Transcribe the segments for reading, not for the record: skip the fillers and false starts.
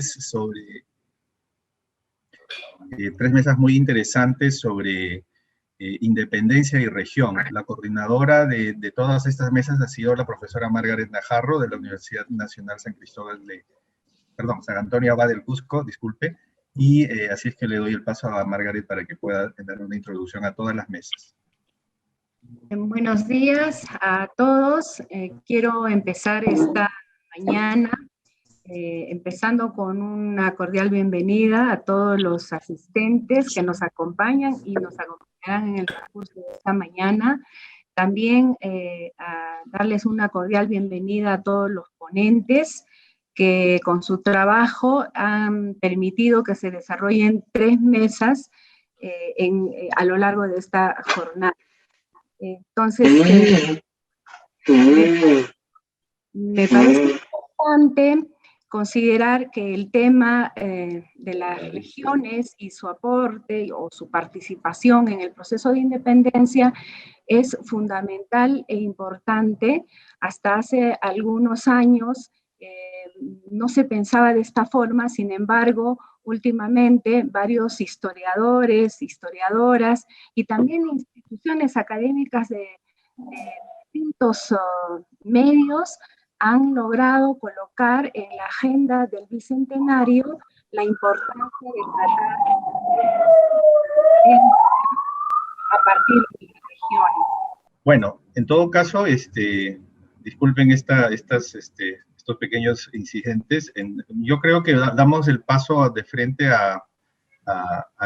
sobre tres mesas muy interesantes sobre independencia y región. La coordinadora de todas estas mesas ha sido la profesora Margaret Najarro de la Universidad Nacional San Antonio Abad del Cusco, disculpe, y así es que le doy el paso a Margaret para que pueda dar una introducción a todas las mesas. Buenos días a todos. Quiero empezar esta mañana empezando con una cordial bienvenida a todos los asistentes que nos acompañan y nos acompañarán en el transcurso de esta mañana. También a darles una cordial bienvenida a todos los ponentes que con su trabajo han permitido que se desarrollen tres mesas a lo largo de esta jornada. Entonces, me parece importante considerar que el tema de las regiones y su aporte o su participación en el proceso de independencia es fundamental e importante. Hasta hace algunos años no se pensaba de esta forma, sin embargo, últimamente varios historiadores, historiadoras y también instituciones académicas de distintos medios han logrado colocar en la agenda del Bicentenario la importancia de tratar a partir de las regiones. Bueno, en todo caso, disculpen estos pequeños incidentes. Yo creo que damos el paso de frente a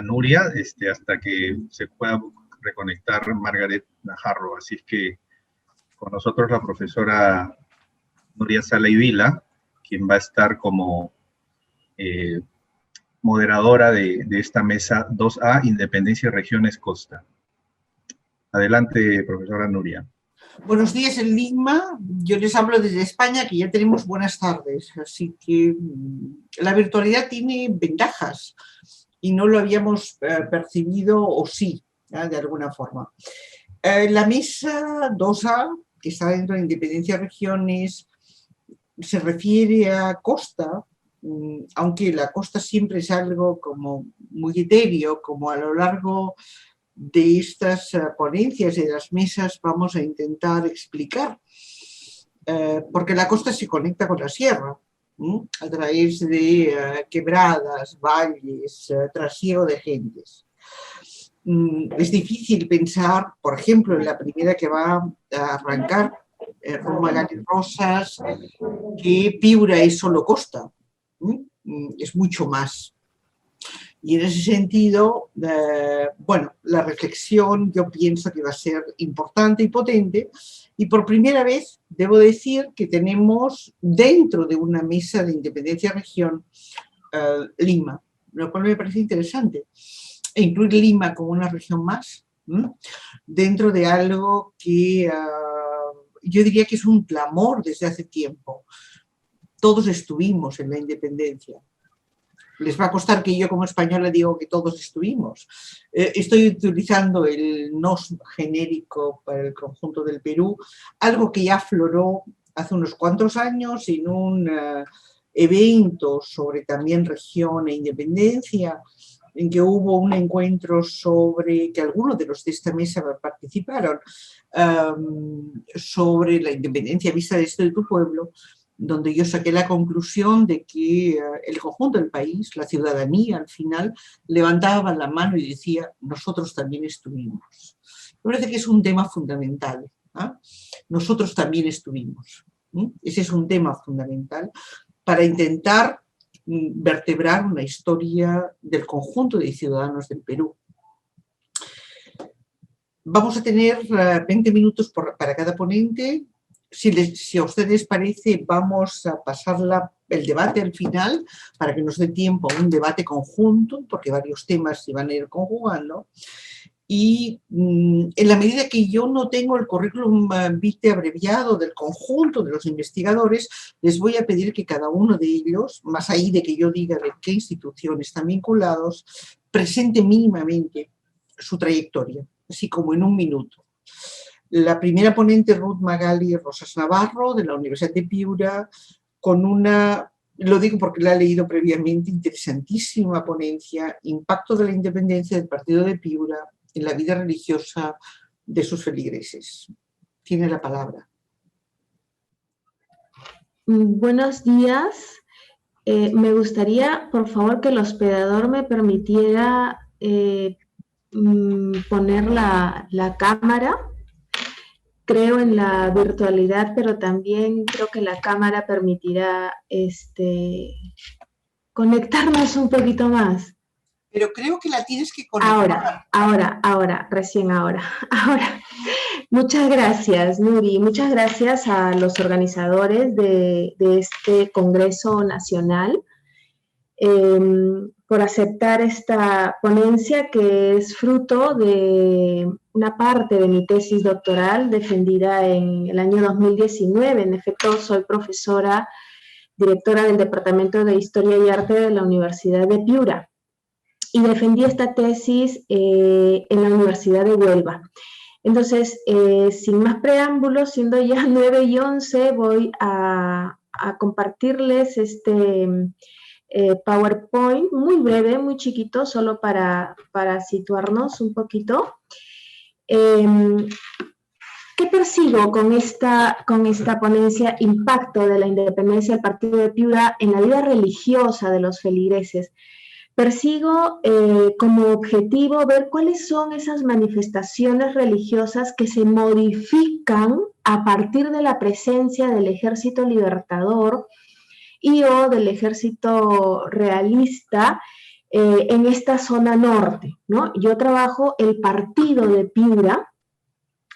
Nuria hasta que se pueda reconectar Margaret Najarro. Así es que con nosotros la profesora Nuria Sala y Vila, quien va a estar como moderadora de esta mesa 2A, Independencia y Regiones Costa. Adelante, profesora Nuria. Buenos días en Lima, yo les hablo desde España, que ya tenemos buenas tardes, así que la virtualidad tiene ventajas y no lo habíamos percibido, o sí, de alguna forma. La mesa 2A, que está dentro de Independencia y Regiones, se refiere a costa, aunque la costa siempre es algo como muy etéreo, como a lo largo de estas ponencias y de las mesas vamos a intentar explicar, porque la costa se conecta con la sierra, a través de quebradas, valles, trasiego de gentes. Es difícil pensar, por ejemplo, en la primera que va a arrancar, Ruth Magali Rosas, que Piura es solo costa, es mucho más. Y en ese sentido, bueno, la reflexión yo pienso que va a ser importante y potente, y por primera vez debo decir que tenemos dentro de una mesa de Independencia Región Lima, lo cual me parece interesante, e incluir Lima como una región más, dentro de algo que yo diría que es un clamor desde hace tiempo. Todos estuvimos en la independencia. Les va a costar que yo como española digo que todos estuvimos. Estoy utilizando el nos genérico para el conjunto del Perú, algo que ya afloró hace unos cuantos años en un evento sobre también región e independencia, en que hubo un encuentro sobre, que algunos de los de esta mesa participaron, sobre la independencia vista desde tu pueblo, donde yo saqué la conclusión de que el conjunto del país, la ciudadanía al final, levantaba la mano y decía, nosotros también estuvimos. Me parece que es un tema fundamental. Nosotros también estuvimos. Ese es un tema fundamental para intentar vertebrar una historia del conjunto de ciudadanos del Perú. Vamos a tener 20 minutos para cada ponente. Si a ustedes les parece, vamos a pasar el debate al final para que nos dé tiempo a un debate conjunto, porque varios temas se van a ir conjugando. Y en la medida que yo no tengo el currículum vitae abreviado del conjunto de los investigadores, les voy a pedir que cada uno de ellos, más ahí de que yo diga de qué institución están vinculados, presente mínimamente su trayectoria, así como en un minuto. La primera ponente, Ruth Magali Rosas Navarro, de la Universidad de Piura, con una Lo digo porque la he leído previamente, interesantísima ponencia, impacto de la independencia del partido de Piura en la vida religiosa de sus feligreses. Tiene la palabra. Buenos días. Me gustaría, por favor, que el hospedador me permitiera poner la cámara. Creo en la virtualidad, pero también creo que la cámara permitirá conectarnos un poquito más. Pero creo que la tienes que conectar. Recién ahora. Muchas gracias, Nuri. Muchas gracias a los organizadores de este Congreso Nacional por aceptar esta ponencia que es fruto de una parte de mi tesis doctoral defendida en el año 2019. En efecto, soy profesora, directora del Departamento de Historia y Arte de la Universidad de Piura y defendí esta tesis en la Universidad de Huelva. Entonces, sin más preámbulos, siendo ya 9:11, voy a compartirles este PowerPoint muy breve, muy chiquito, solo para situarnos un poquito. ¿Qué persigo con esta ponencia Impacto de la Independencia del Partido de Piura en la vida religiosa de los feligreses? Persigo como objetivo ver cuáles son esas manifestaciones religiosas que se modifican a partir de la presencia del Ejército Libertador y o del Ejército Realista en esta zona norte, ¿no? Yo trabajo el partido de Piura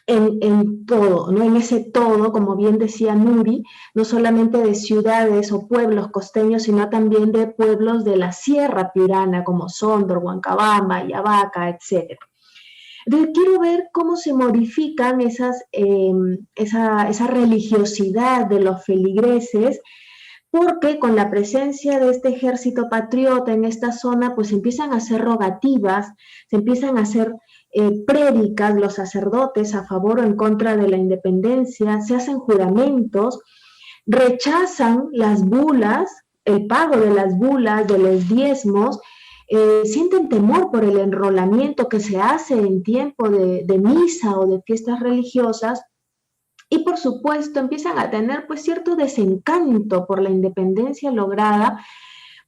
en todo, ¿no? En ese todo, como bien decía Nuri, no solamente de ciudades o pueblos costeños, sino también de pueblos de la sierra piurana, como Sondor, Huancabamba, Yavaca, etc. Entonces, quiero ver cómo se modifican esa religiosidad de los feligreses, porque con la presencia de este ejército patriota en esta zona, pues empiezan a hacer rogativas, se empiezan a hacer prédicas los sacerdotes a favor o en contra de la independencia, se hacen juramentos, rechazan las bulas, el pago de las bulas, de los diezmos, sienten temor por el enrolamiento que se hace en tiempo de misa o de fiestas religiosas, y por supuesto empiezan a tener pues cierto desencanto por la independencia lograda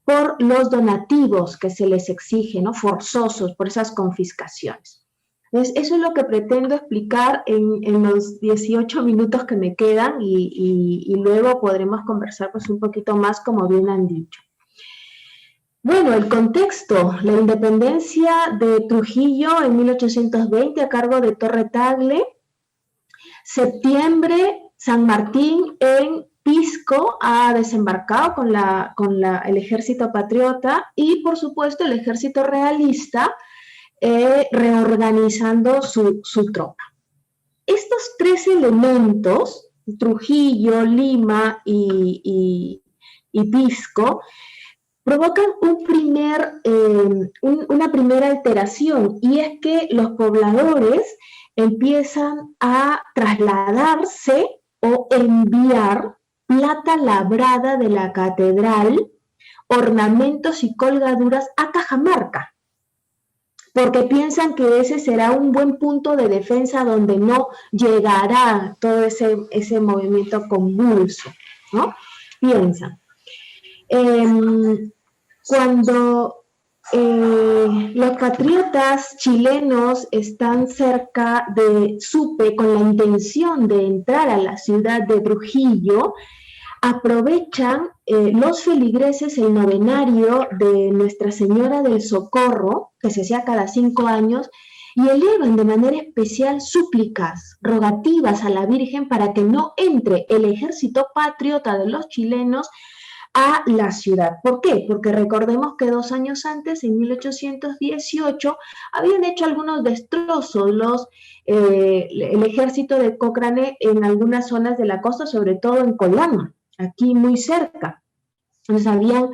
por los donativos que se les exige, ¿no? Forzosos por esas confiscaciones. Entonces, eso es lo que pretendo explicar en los 18 minutos que me quedan y luego podremos conversar pues un poquito más, como bien han dicho. Bueno, el contexto, la independencia de Trujillo en 1820 a cargo de Torre Tagle. Septiembre, San Martín en Pisco ha desembarcado con el ejército patriota y, por supuesto, el ejército realista reorganizando su tropa. Estos tres elementos, Trujillo, Lima y Pisco, provocan una primera alteración, y es que los pobladores empiezan a trasladarse o enviar plata labrada de la catedral, ornamentos y colgaduras a Cajamarca, porque piensan que ese será un buen punto de defensa donde no llegará todo ese movimiento convulso, ¿no? Piensan. Cuando los patriotas chilenos están cerca de Supe con la intención de entrar a la ciudad de Trujillo, aprovechan los feligreses el novenario de Nuestra Señora del Socorro, que se hacía cada 5 años, y elevan de manera especial súplicas, rogativas a la Virgen para que no entre el ejército patriota de los chilenos a la ciudad. ¿Por qué? Porque recordemos que 2 años antes, en 1818, habían hecho algunos destrozos el ejército de Cochrane en algunas zonas de la costa, sobre todo en Colán, aquí muy cerca. Entonces habían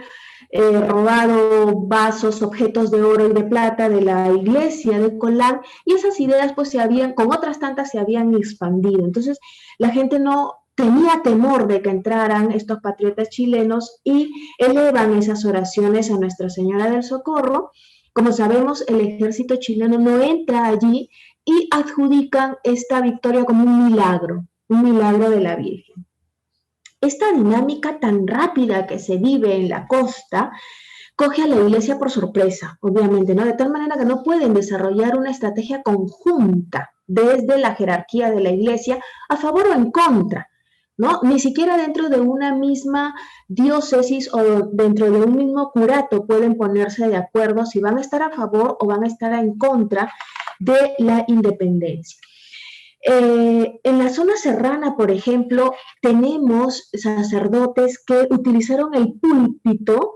robado vasos, objetos de oro y de plata de la iglesia de Colán, y esas ideas pues con otras tantas se habían expandido. Entonces la gente no tenía temor de que entraran estos patriotas chilenos y elevan esas oraciones a Nuestra Señora del Socorro. Como sabemos, el ejército chileno no entra allí y adjudican esta victoria como un milagro de la Virgen. Esta dinámica tan rápida que se vive en la costa coge a la iglesia por sorpresa, obviamente, ¿no? De tal manera que no pueden desarrollar una estrategia conjunta desde la jerarquía de la iglesia a favor o en contra, ¿no? Ni siquiera dentro de una misma diócesis o dentro de un mismo curato pueden ponerse de acuerdo si van a estar a favor o van a estar en contra de la independencia. En la zona serrana, por ejemplo, tenemos sacerdotes que utilizaron el púlpito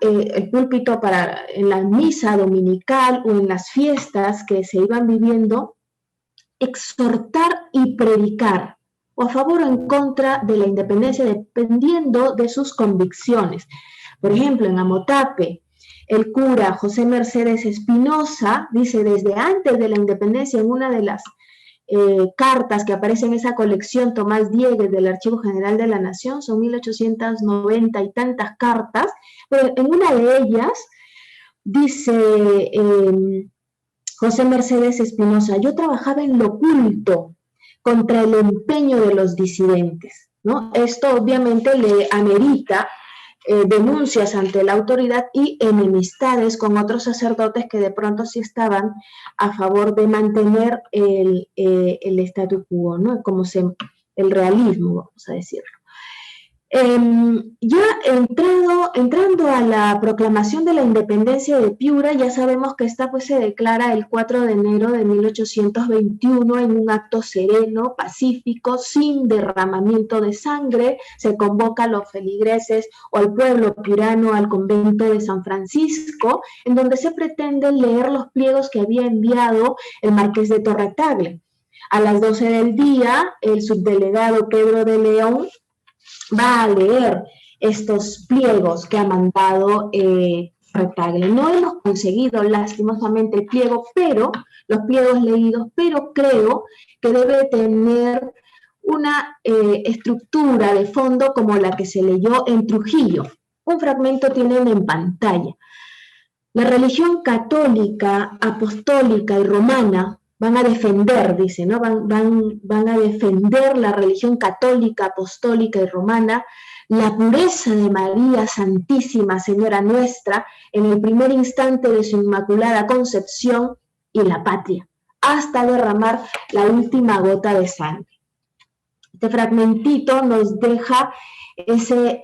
en la misa dominical o en las fiestas que se iban viviendo, exhortar y predicar, o a favor o en contra de la independencia, dependiendo de sus convicciones. Por ejemplo, en Amotape, el cura José Mercedes Espinosa dice, desde antes de la independencia, en una de las cartas que aparecen en esa colección Tomás Diegues del Archivo General de la Nación, son 1890 y tantas cartas, pero en una de ellas dice José Mercedes Espinosa, yo trabajaba en lo oculto contra el empeño de los disidentes, ¿no? Esto obviamente le amerita denuncias ante la autoridad y enemistades con otros sacerdotes que de pronto sí estaban a favor de mantener el statu quo, ¿no? El realismo, vamos a decirlo. Ya entrando a la proclamación de la independencia de Piura, ya sabemos que esta pues se declara el 4 de enero de 1821 en un acto sereno, pacífico, sin derramamiento de sangre. Se convoca a los feligreses o al pueblo piurano al convento de San Francisco, en donde se pretende leer los pliegos que había enviado el marqués de Torre-Tagle. A las 12 del día, el subdelegado Pedro de León va a leer estos pliegos que ha mandado Torre-Tagle. No hemos conseguido lastimosamente el pliego, pero los pliegos leídos, pero creo que debe tener una estructura de fondo como la que se leyó en Trujillo. Un fragmento tienen en pantalla. La religión católica, apostólica y romana van a defender, dice, ¿no? Van a defender la religión católica, apostólica y romana, la pureza de María Santísima, Señora Nuestra, en el primer instante de su Inmaculada Concepción, y la patria, hasta derramar la última gota de sangre. Este fragmentito nos deja ese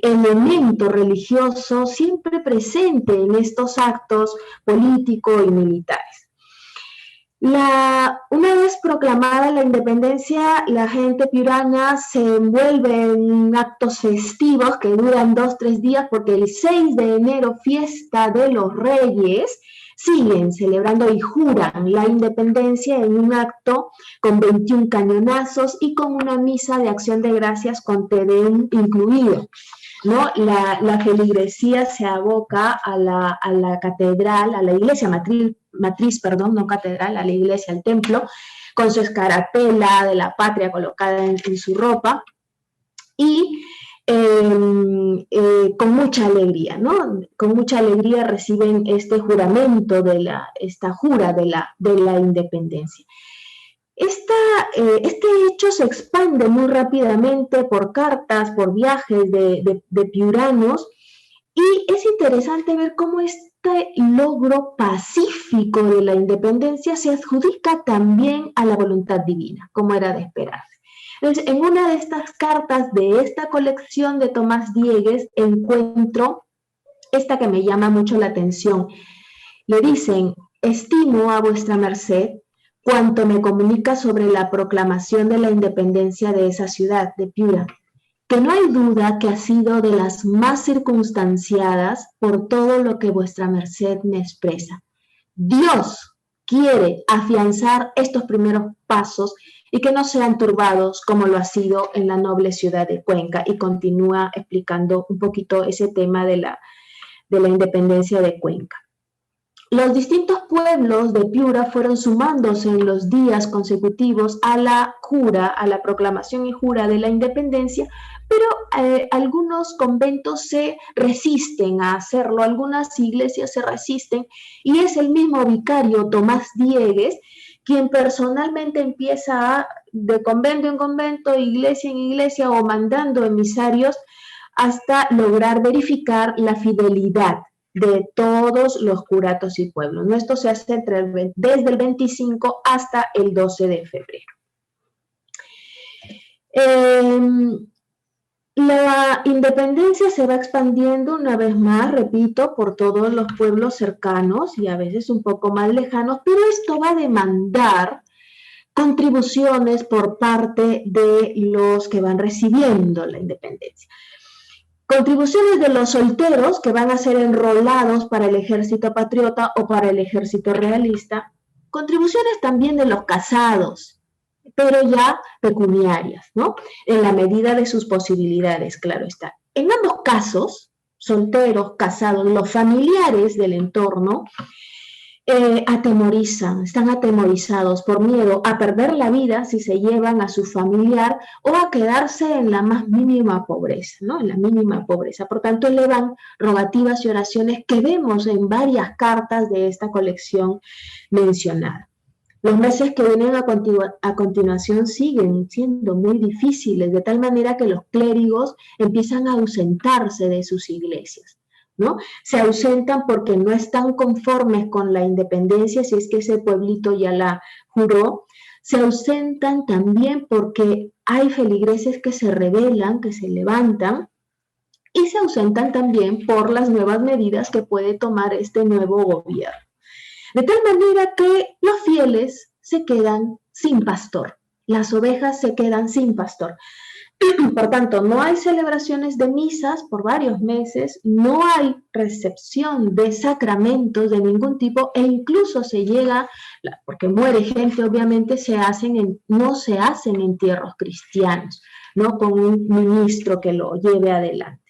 elemento religioso siempre presente en estos actos políticos y militares. Una vez proclamada la independencia, la gente piurana se envuelve en actos festivos que duran 2-3 días, porque el 6 de enero, fiesta de los Reyes, siguen celebrando y juran la independencia en un acto con 21 cañonazos y con una misa de acción de gracias con Te Deum incluido, ¿no? La feligresía se aboca a la catedral, a la iglesia matriz, no catedral, a la iglesia, al templo, con su escarapela de la patria colocada en su ropa, y con mucha alegría, ¿no? Con mucha alegría reciben este juramento, esta jura de la independencia. Este hecho se expande muy rápidamente por cartas, por viajes de piuranos, y es interesante ver cómo este logro pacífico de la independencia se adjudica también a la voluntad divina, como era de esperarse. Entonces, en una de estas cartas de esta colección de Tomás Diegues encuentro esta que me llama mucho la atención. Le dicen: estimo a vuestra merced cuanto me comunica sobre la proclamación de la independencia de esa ciudad, de Piura, que no hay duda que ha sido de las más circunstanciadas por todo lo que vuestra merced me expresa. Dios quiere afianzar estos primeros pasos y que no sean turbados como lo ha sido en la noble ciudad de Cuenca. Y continúa explicando un poquito ese tema de la independencia de Cuenca. Los distintos pueblos de Piura fueron sumándose en los días consecutivos a la jura, a la proclamación y jura de la independencia, pero algunos conventos se resisten a hacerlo, algunas iglesias se resisten, y es el mismo vicario Tomás Diegues quien personalmente empieza de convento en convento, iglesia en iglesia, o mandando emisarios hasta lograr verificar la fidelidad de todos los curatos y pueblos. ¿No? Esto se hace desde el 25 hasta el 12 de febrero. La independencia se va expandiendo una vez más, repito, por todos los pueblos cercanos y a veces un poco más lejanos, pero esto va a demandar contribuciones por parte de los que van recibiendo la independencia. Contribuciones de los solteros que van a ser enrolados para el ejército patriota o para el ejército realista. Contribuciones también de los casados, pero ya pecuniarias, ¿no? En la medida de sus posibilidades, claro está. En ambos casos, solteros, casados, los familiares del entorno, atemorizan, están atemorizados por miedo a perder la vida si se llevan a su familiar o a quedarse en la más mínima pobreza, ¿no? En la mínima pobreza. Por tanto, elevan rogativas y oraciones que vemos en varias cartas de esta colección mencionada. Los meses que vienen a continuación siguen siendo muy difíciles, de tal manera que los clérigos empiezan a ausentarse de sus iglesias, ¿no? Se ausentan porque no están conformes con la independencia, si es que ese pueblito ya la juró. Se ausentan también porque hay feligreses que se rebelan, que se levantan, y se ausentan también por las nuevas medidas que puede tomar este nuevo gobierno. De tal manera que los fieles se quedan sin pastor, las ovejas se quedan sin pastor. Por tanto, no hay celebraciones de misas por varios meses, no hay recepción de sacramentos de ningún tipo, e incluso se llega, porque muere gente, obviamente no se hacen entierros cristianos, ¿no? Con un ministro que lo lleve adelante.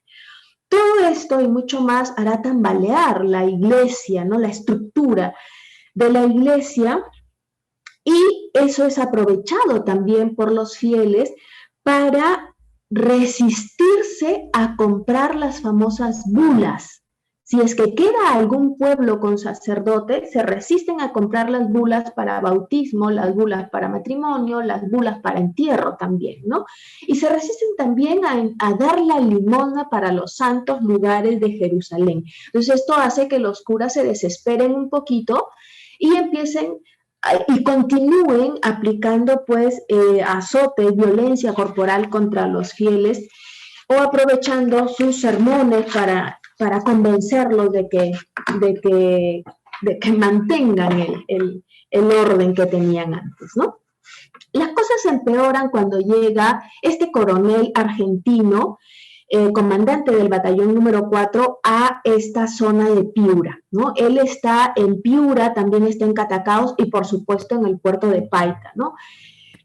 Todo esto y mucho más hará tambalear la iglesia, ¿no? La estructura de la iglesia, y eso es aprovechado también por los fieles para resistirse a comprar las famosas bulas. Si es que queda algún pueblo con sacerdote, se resisten a comprar las bulas para bautismo, las bulas para matrimonio, las bulas para entierro también, ¿no? Y se resisten también a dar la limosna para los santos lugares de Jerusalén. Entonces esto hace que los curas se desesperen un poquito y empiecen y continúen aplicando pues azote, violencia corporal contra los fieles, o aprovechando sus sermones para convencerlos de que mantengan el orden que tenían antes, ¿no? Las cosas empeoran cuando llega este coronel argentino, comandante del batallón número 4, a esta zona de Piura, ¿no? Él está en Piura, también está en Catacaos y por supuesto en el puerto de Paita, ¿no?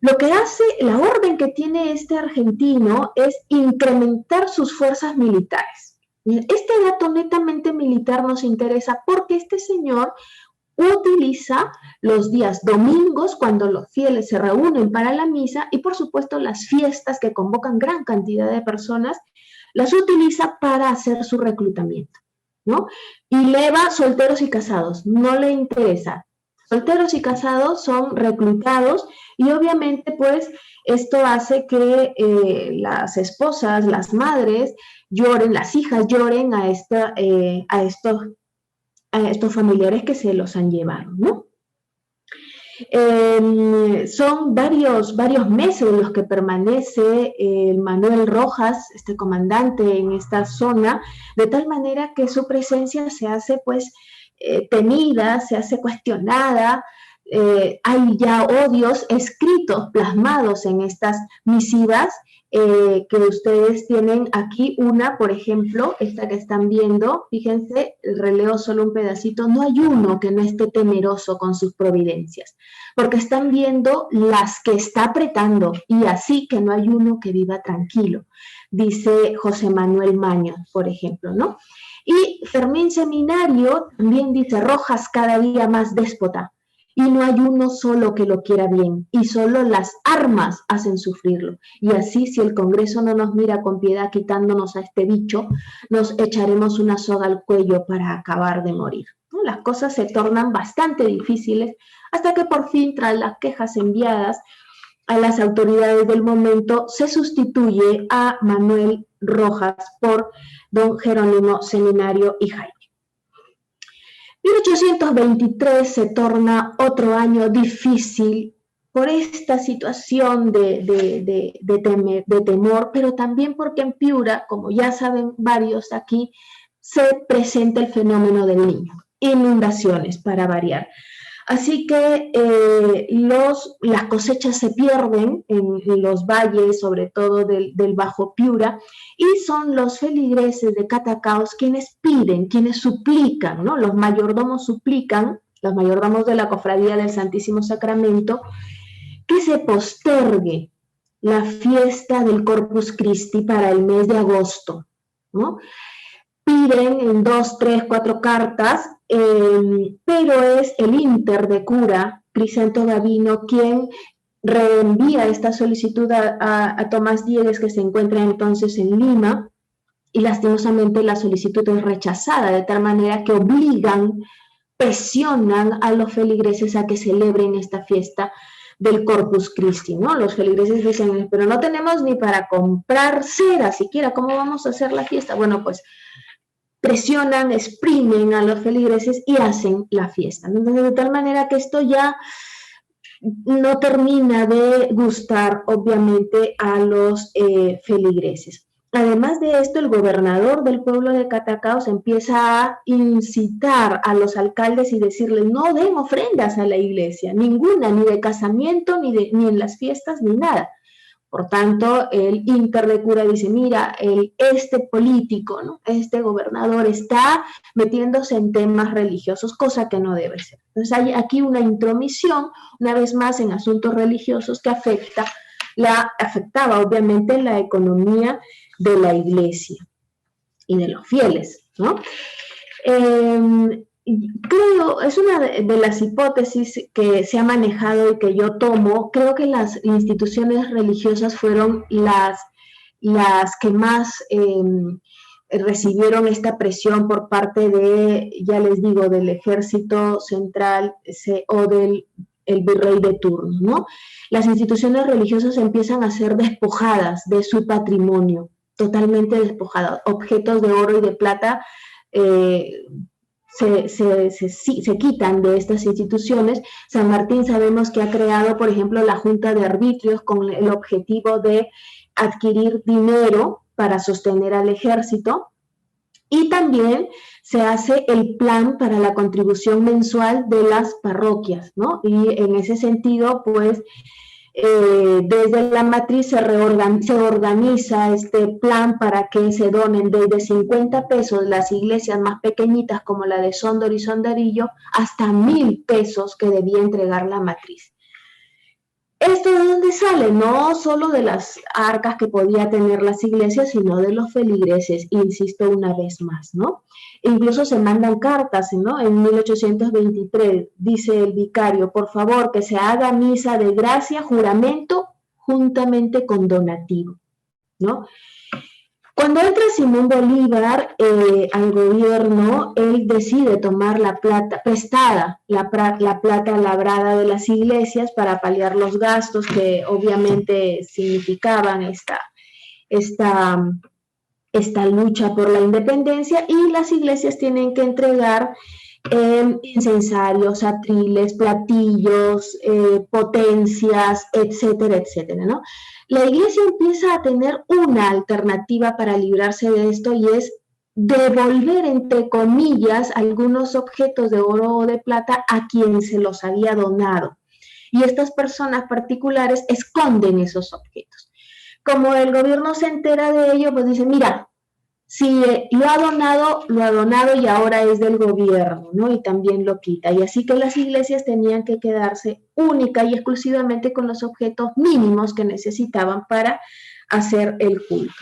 Lo que hace, la orden que tiene este argentino es incrementar sus fuerzas militares. Este dato netamente militar nos interesa porque este señor utiliza los días domingos, cuando los fieles se reúnen para la misa, y por supuesto las fiestas que convocan gran cantidad de personas, las utiliza para hacer su reclutamiento, ¿no? Y leva solteros y casados, no le interesa. Solteros y casados son reclutados, y obviamente pues esto hace que las esposas, las madres lloren, las hijas lloren a estos familiares que se los han llevado, ¿no? Son varios meses los que permanece Manuel Rojas, este comandante, en esta zona, de tal manera que su presencia se hace pues temida, se hace cuestionada. Hay ya odios escritos, plasmados en estas misivas, que ustedes tienen aquí una, por ejemplo, esta que están viendo, fíjense, releo solo un pedacito: no hay uno que no esté temeroso con sus providencias, porque están viendo las que está apretando, y así que no hay uno que viva tranquilo, dice José Manuel Maño, por ejemplo, ¿no? Y Fermín Seminario también dice, Rojas cada día más déspota, y no hay uno solo que lo quiera bien, y solo las armas hacen sufrirlo. Y así, si el Congreso no nos mira con piedad quitándonos a este bicho, nos echaremos una soga al cuello para acabar de morir. ¿No? Las cosas se tornan bastante difíciles hasta que por fin, tras las quejas enviadas a las autoridades del momento, se sustituye a Manuel Rojas por don Jerónimo Seminario y Jaime. 1823 se torna otro año difícil por esta situación de temor, pero también porque en Piura, como ya saben varios aquí, se presenta el fenómeno del Niño, inundaciones para variar. Así que las cosechas se pierden en los valles, sobre todo del Bajo Piura, y son los feligreses de Catacaos quienes piden, quienes suplican, ¿no? Los mayordomos suplican, los mayordomos de la Cofradía del Santísimo Sacramento, que se postergue la fiesta del Corpus Christi para el mes de agosto, ¿no? Piden en 2, 3, 4 cartas, pero es el Inter de Cura, Crisanto Gavino, quien reenvía esta solicitud a Tomás Diegues, que se encuentra entonces en Lima, y lastimosamente la solicitud es rechazada, de tal manera que presionan a los feligreses a que celebren esta fiesta del Corpus Christi, ¿no? Los feligreses dicen, pero no tenemos ni para comprar cera siquiera, ¿cómo vamos a hacer la fiesta? Bueno, pues presionan, exprimen a los feligreses y hacen la fiesta. Entonces, de tal manera que esto ya no termina de gustar, obviamente, a los feligreses. Además de esto, el gobernador del pueblo de Catacaos empieza a incitar a los alcaldes y decirles, no den ofrendas a la iglesia, ninguna, ni de casamiento, ni en las fiestas, ni nada. Por tanto, el Inter de Cura dice, mira, este político, ¿no? Este gobernador está metiéndose en temas religiosos, cosa que no debe ser. Entonces hay aquí una intromisión, una vez más, en asuntos religiosos que afectaba obviamente la economía de la iglesia y de los fieles, ¿no? Creo, es una de las hipótesis que se ha manejado y que yo tomo. Creo que las instituciones religiosas fueron las que más recibieron esta presión por parte ya les digo, del ejército central o del virrey de turno, ¿no? Las instituciones religiosas empiezan a ser despojadas de su patrimonio, totalmente despojadas, objetos de oro y de plata se quitan de estas instituciones. San Martín sabemos que ha creado, por ejemplo, la Junta de Arbitrios con el objetivo de adquirir dinero para sostener al ejército, y también se hace el plan para la contribución mensual de las parroquias, ¿no? Y en ese sentido, pues, desde la matriz se organiza este plan para que se donen desde 50 pesos las iglesias más pequeñitas como la de Sondor y Sondarillo hasta 1,000 pesos que debía entregar la matriz. ¿Esto de dónde sale? No solo de las arcas que podía tener las iglesias, sino de los feligreses, insisto una vez más, ¿no? Incluso se mandan cartas, ¿no? En 1823 dice el vicario, por favor, que se haga misa de gracia, juramento, juntamente con donativo, ¿no? Cuando entra Simón Bolívar al gobierno, él decide tomar la plata prestada, la plata labrada de las iglesias para paliar los gastos que obviamente significaban esta lucha por la independencia, y las iglesias tienen que entregar incensarios, atriles, platillos, potencias, etcétera, etcétera, ¿no? La iglesia empieza a tener una alternativa para librarse de esto, y es devolver, entre comillas, algunos objetos de oro o de plata a quien se los había donado. Y estas personas particulares esconden esos objetos. Como el gobierno se entera de ello, pues dice, mira, si lo ha donado y ahora es del gobierno, ¿no? Y también lo quita. Y así que las iglesias tenían que quedarse única y exclusivamente con los objetos mínimos que necesitaban para hacer el culto.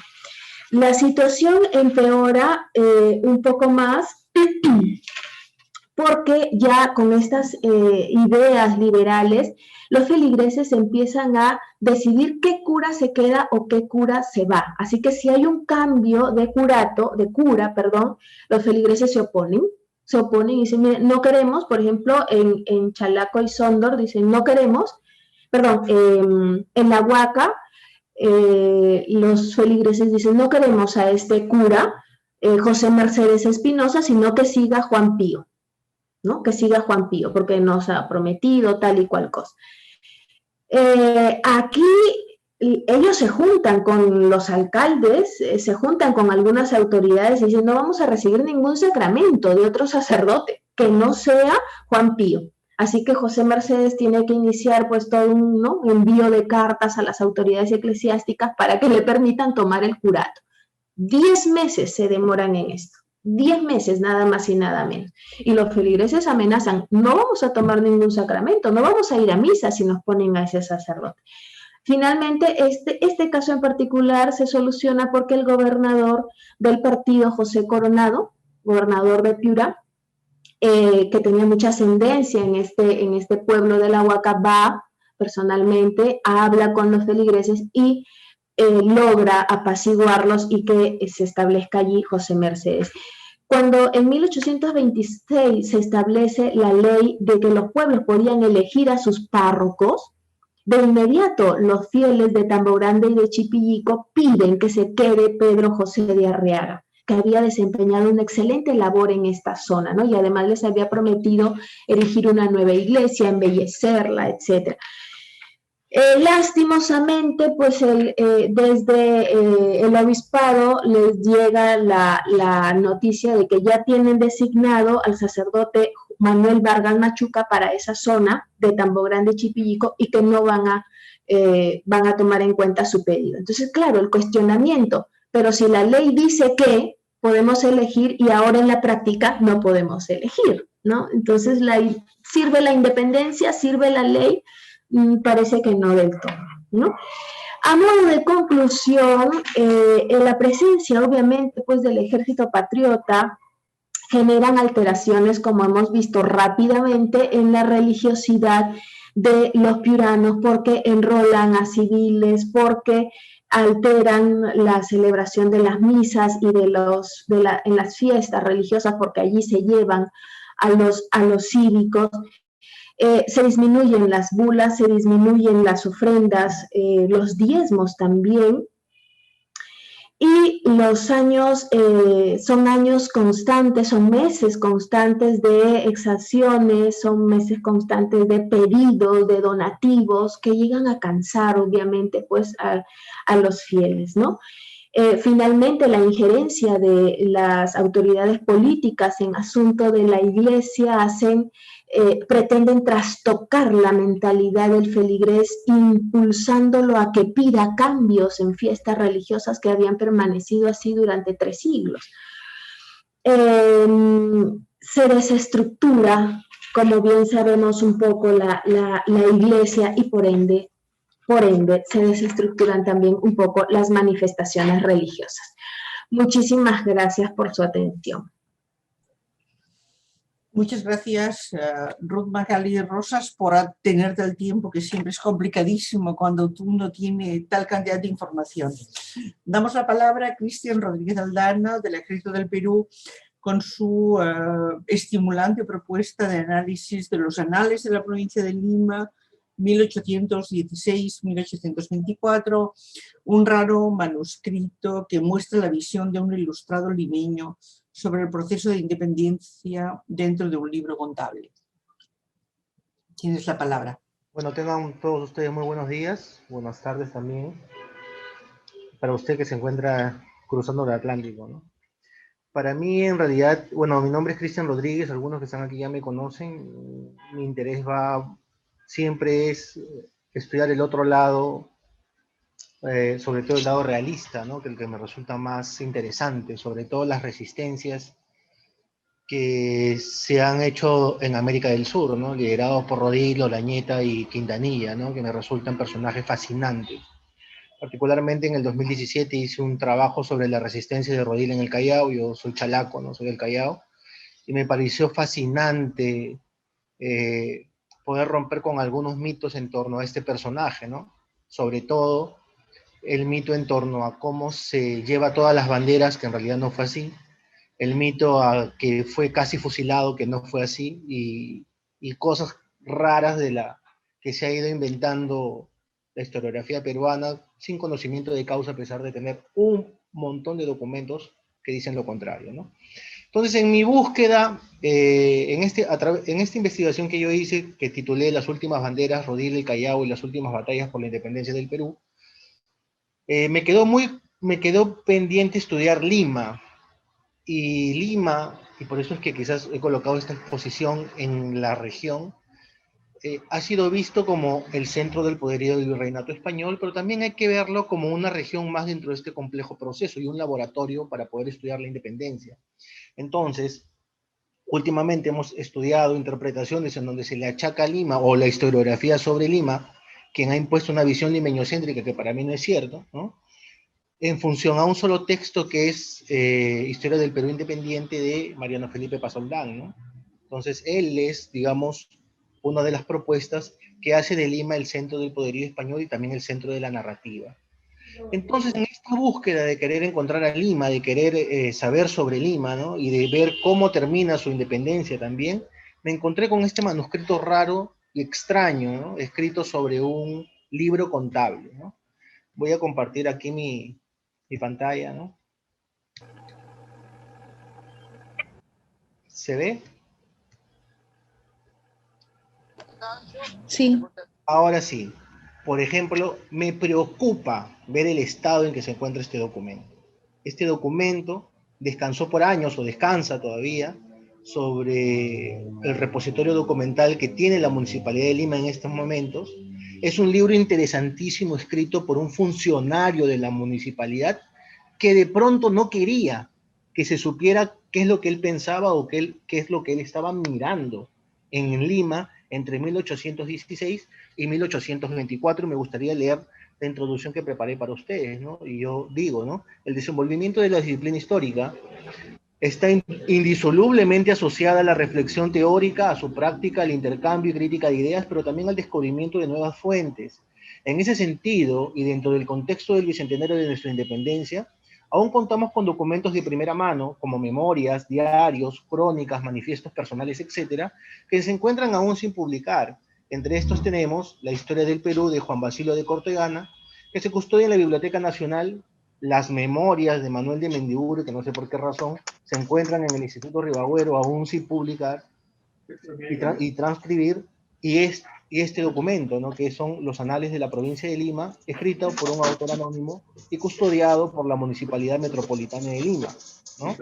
La situación empeora un poco más porque ya con estas ideas liberales, los feligreses empiezan a decidir qué cura se queda o qué cura se va. Así que si hay un cambio de cura, los feligreses se oponen y dicen, mire, no queremos, por ejemplo, en Chalaco y Sondor dicen, no queremos, en La Huaca, los feligreses dicen, no queremos a este cura, José Mercedes Espinosa, sino que siga Juan Pío, ¿no? Que siga Juan Pío, porque nos ha prometido tal y cual cosa. Aquí ellos se juntan con los alcaldes, se juntan con algunas autoridades y dicen, no vamos a recibir ningún sacramento de otro sacerdote que no sea Juan Pío. Así que José Mercedes tiene que iniciar pues todo un envío de cartas a las autoridades eclesiásticas para que le permitan tomar el curato. 10 meses se demoran en esto. 10 meses, nada más y nada menos. Y los feligreses amenazan, no vamos a tomar ningún sacramento, no vamos a ir a misa si nos ponen a ese sacerdote. Finalmente, este caso en particular se soluciona porque el gobernador del partido, José Coronado, gobernador de Piura, que tenía mucha ascendencia en este pueblo de La Huaca, va personalmente, habla con los feligreses y logra apaciguarlos y que se establezca allí José Mercedes. Cuando en 1826 se establece la ley de que los pueblos podían elegir a sus párrocos, de inmediato los fieles de Tambo Grande y de Chipillico piden que se quede Pedro José de Arriaga, que había desempeñado una excelente labor en esta zona, ¿no? Y además les había prometido erigir una nueva iglesia, embellecerla, etc. Lastimosamente, pues desde el obispado les llega la noticia de que ya tienen designado al sacerdote Manuel Vargas Machuca para esa zona de Tambo Grande y Chipillico y que no van a tomar en cuenta su pedido. Entonces, claro, el cuestionamiento, pero si la ley dice que podemos elegir y ahora en la práctica no podemos elegir, ¿no? Entonces, ¿sirve la independencia? ¿Sirve la ley? Parece que no del todo, ¿no? A modo de conclusión, en la presencia, obviamente, pues del ejército patriota generan alteraciones, como hemos visto rápidamente, en la religiosidad de los piuranos, porque enrolan a civiles, porque alteran la celebración de las misas y en las fiestas religiosas, porque allí se llevan a los cívicos. Se disminuyen las bulas, se disminuyen las ofrendas, los diezmos también. Y los años son años constantes, son meses constantes de exacciones, son meses constantes de pedidos, de donativos, que llegan a cansar, obviamente, pues a los fieles, ¿no? Finalmente, la injerencia de las autoridades políticas en asunto de la iglesia pretenden trastocar la mentalidad del feligrés, impulsándolo a que pida cambios en fiestas religiosas que habían permanecido así durante 3 siglos. Se desestructura, como bien sabemos, un poco la iglesia y por ende se desestructuran también un poco las manifestaciones religiosas. Muchísimas gracias por su atención. Muchas gracias, Ruth Magali Rosas, por tenerte el tiempo, que siempre es complicadísimo cuando uno tiene tal cantidad de información. Damos la palabra a Cristian Rodríguez Aldana, del Ejército del Perú, con su estimulante propuesta de análisis de los anales de la provincia de Lima, 1816-1824, un raro manuscrito que muestra la visión de un ilustrado limeño sobre el proceso de independencia dentro de un libro contable. Tienes la palabra. Bueno, tengan todos ustedes muy buenos días, buenas tardes también, para usted que se encuentra cruzando el Atlántico, ¿no? Para mí, en realidad, bueno, mi nombre es Cristian Rodríguez, algunos que están aquí ya me conocen, mi interés siempre es estudiar el otro lado, sobre todo el lado realista, ¿no? Que el que me resulta más interesante, sobre todo las resistencias que se han hecho en América del Sur, ¿no? Liderados por Rodrigo, Lañeta y Quintanilla, ¿no? Que me resultan personajes fascinantes. Particularmente en el 2017 hice un trabajo sobre la resistencia de Rodil en el Callao. Yo soy chalaco, ¿no? Soy del Callao. Y me pareció fascinante poder romper con algunos mitos en torno a este personaje, ¿no? Sobre todo el mito en torno a cómo se lleva todas las banderas, que en realidad no fue así, el mito a que fue casi fusilado, que no fue así, y cosas raras de la que se ha ido inventando la historiografía peruana sin conocimiento de causa, a pesar de tener un montón de documentos que dicen lo contrario, ¿no? Entonces, en mi búsqueda, en esta investigación que yo hice, que titulé Las últimas banderas, Rodil y Callao y las últimas batallas por la independencia del Perú, me quedó pendiente estudiar Lima. Y Lima, y por eso es que quizás he colocado esta exposición en la región, ha sido visto como el centro del poderío del virreinato español, pero también hay que verlo como una región más dentro de este complejo proceso y un laboratorio para poder estudiar la independencia. Entonces, últimamente hemos estudiado interpretaciones en donde se le achaca a Lima, o la historiografía sobre Lima, quien ha impuesto una visión limeñocéntrica que para mí no es cierto, ¿no? En función a un solo texto que es Historia del Perú Independiente de Mariano Felipe Pasoldán, ¿no? Entonces, él es, digamos, una de las propuestas que hace de Lima el centro del poderío español y también el centro de la narrativa. Entonces, en esta búsqueda de querer encontrar a Lima, de querer saber sobre Lima, ¿no? Y de ver cómo termina su independencia también, me encontré con este manuscrito raro y extraño, ¿no? Escrito sobre un libro contable, ¿no? Voy a compartir aquí mi pantalla, ¿no? ¿Se ve? Sí. Ahora sí. Por ejemplo, me preocupa ver el estado en que se encuentra este documento. Este documento descansó por años, o descansa todavía, sobre el repositorio documental que tiene la Municipalidad de Lima en estos momentos. Es un libro interesantísimo escrito por un funcionario de la municipalidad que de pronto no quería que se supiera qué es lo que él pensaba o qué es lo que él estaba mirando en Lima entre 1816 y 1824. Y me gustaría leer la introducción que preparé para ustedes, ¿no? Y yo digo, ¿no? El desenvolvimiento de la disciplina histórica está indisolublemente asociada a la reflexión teórica, a su práctica, al intercambio y crítica de ideas, pero también al descubrimiento de nuevas fuentes. En ese sentido, y dentro del contexto del bicentenario de nuestra independencia, aún contamos con documentos de primera mano, como memorias, diarios, crónicas, manifiestos personales, etcétera, que se encuentran aún sin publicar. Entre estos tenemos la Historia del Perú de Juan Basilio de Cortegana, que se custodia en la Biblioteca Nacional, las memorias de Manuel de Mendiburu, que no sé por qué razón, se encuentran en el Instituto Ribagüero aún sin publicar y transcribir, y este documento, ¿no? Que son los anales de la provincia de Lima, escrito por un autor anónimo y custodiado por la Municipalidad Metropolitana de Lima, ¿no?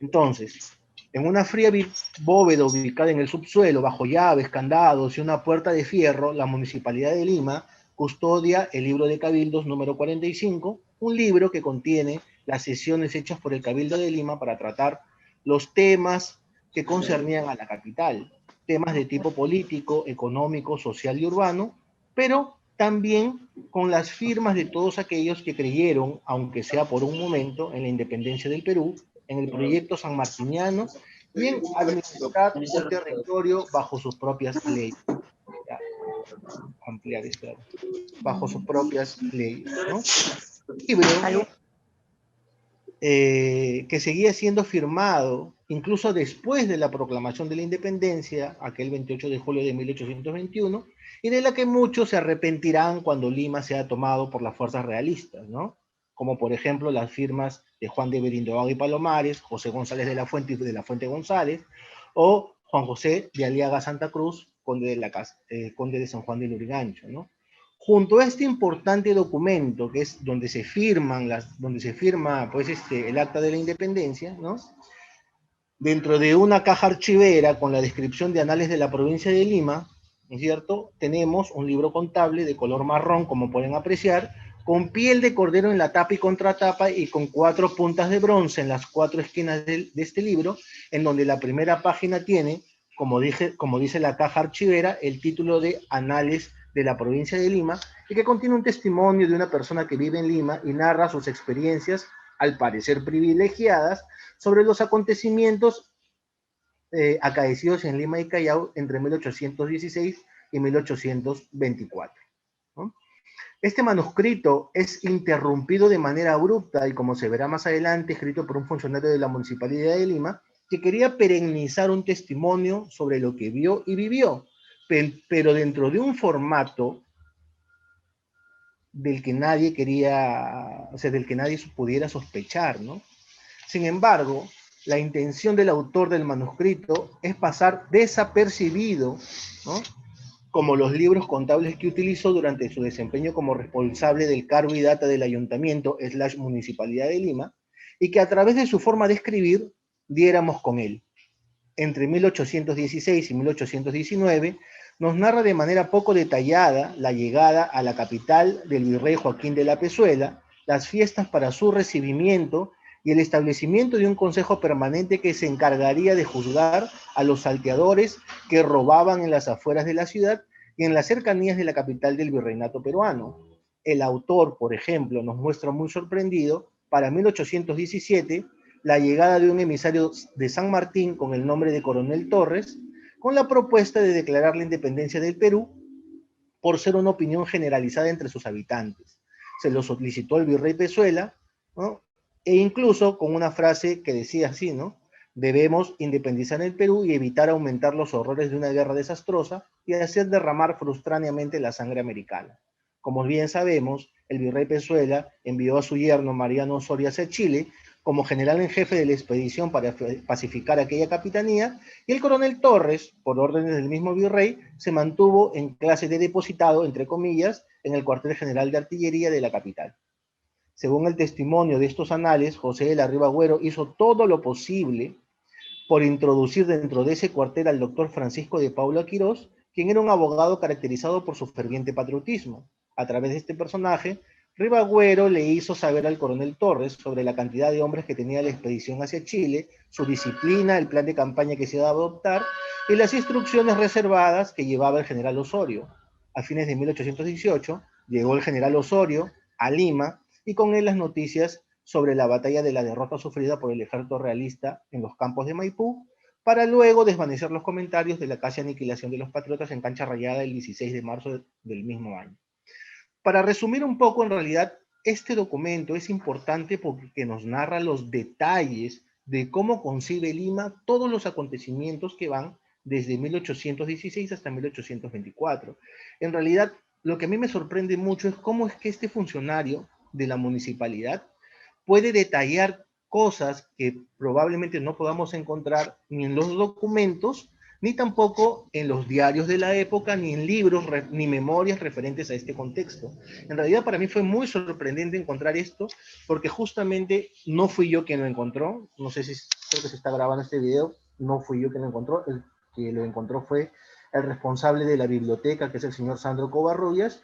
Entonces, en una fría bóveda ubicada en el subsuelo, bajo llaves, candados y una puerta de fierro, la Municipalidad de Lima custodia el libro de Cabildos número 45, un libro que contiene las sesiones hechas por el Cabildo de Lima para tratar los temas que concernían a la capital, temas de tipo político, económico, social y urbano, pero también con las firmas de todos aquellos que creyeron, aunque sea por un momento, en la independencia del Perú, en el proyecto sanmartiniano y en administrar el territorio bajo sus propias leyes. Ya, ampliar esto, bajo sus propias leyes, ¿no? Libro que seguía siendo firmado incluso después de la proclamación de la independencia, aquel 28 de julio de 1821, y de la que muchos se arrepentirán cuando Lima sea tomado por las fuerzas realistas, ¿no? Como por ejemplo las firmas de Juan de Berindoaga y Palomares, José González de la Fuente y de la Fuente González, o Juan José de Aliaga Santa Cruz, conde de San Juan de Lurigancho, ¿no? Junto a este importante documento, que es donde se firma pues, el acta de la independencia, ¿no? Dentro de una caja archivera con la descripción de anales de la provincia de Lima, ¿no es cierto? Tenemos un libro contable de color marrón, como pueden apreciar, con piel de cordero en la tapa y contratapa y con 4 puntas de bronce en las 4 esquinas de este libro, en donde la primera página tiene, como dice la caja archivera, el título de Anales de la provincia de Lima, y que contiene un testimonio de una persona que vive en Lima y narra sus experiencias, al parecer privilegiadas, sobre los acontecimientos acaecidos en Lima y Callao entre 1816 y 1824. ¿No? Este manuscrito es interrumpido de manera abrupta y, como se verá más adelante, escrito por un funcionario de la Municipalidad de Lima, que quería perennizar un testimonio sobre lo que vio y vivió, pero dentro de un formato del que nadie quería, o sea, del que nadie pudiera sospechar, ¿no? Sin embargo, la intención del autor del manuscrito es pasar desapercibido, ¿no? Como los libros contables que utilizó durante su desempeño como responsable del cargo y data del Ayuntamiento / Municipalidad de Lima, y que a través de su forma de escribir diéramos con él. Entre 1816 y 1819, nos narra de manera poco detallada la llegada a la capital del virrey Joaquín de la Pezuela, las fiestas para su recibimiento y el establecimiento de un consejo permanente que se encargaría de juzgar a los salteadores que robaban en las afueras de la ciudad y en las cercanías de la capital del virreinato peruano. El autor, por ejemplo, nos muestra muy sorprendido, para 1817, la llegada de un emisario de San Martín con el nombre de Coronel Torres, con la propuesta de declarar la independencia del Perú por ser una opinión generalizada entre sus habitantes. Se lo solicitó el virrey Pezuela, ¿no? E incluso con una frase que decía así, ¿no? Debemos independizar el Perú y evitar aumentar los horrores de una guerra desastrosa y hacer derramar frustráneamente la sangre americana. Como bien sabemos, el virrey Pezuela envió a su yerno Mariano Osorio hacia Chile como general en jefe de la expedición para pacificar aquella capitanía, y el coronel Torres, por órdenes del mismo virrey, se mantuvo en clase de depositado, entre comillas, en el cuartel general de artillería de la capital. Según el testimonio de estos anales, José de la Riva Agüero hizo todo lo posible por introducir dentro de ese cuartel al doctor Francisco de Paula Quirós, quien era un abogado caracterizado por su ferviente patriotismo. A través de este personaje, Ribagüero le hizo saber al coronel Torres sobre la cantidad de hombres que tenía la expedición hacia Chile, su disciplina, el plan de campaña que se iba a adoptar y las instrucciones reservadas que llevaba el general Osorio. A fines de 1818 llegó el general Osorio a Lima y con él las noticias sobre la batalla de la derrota sufrida por el ejército realista en los campos de Maipú, para luego desvanecer los comentarios de la casi aniquilación de los patriotas en Cancha Rayada el 16 de marzo del mismo año. Para resumir un poco, en realidad, este documento es importante porque nos narra los detalles de cómo concibe Lima todos los acontecimientos que van desde 1816 hasta 1824. En realidad, lo que a mí me sorprende mucho es cómo es que este funcionario de la municipalidad puede detallar cosas que probablemente no podamos encontrar ni en los documentos, ni tampoco en los diarios de la época, ni en libros, ni memorias referentes a este contexto. En realidad para mí fue muy sorprendente encontrar esto, porque justamente no fui yo quien lo encontró, no sé si creo que se está grabando este video, no fui yo quien lo encontró, el que lo encontró fue el responsable de la biblioteca, que es el señor Sandro Covarrubias,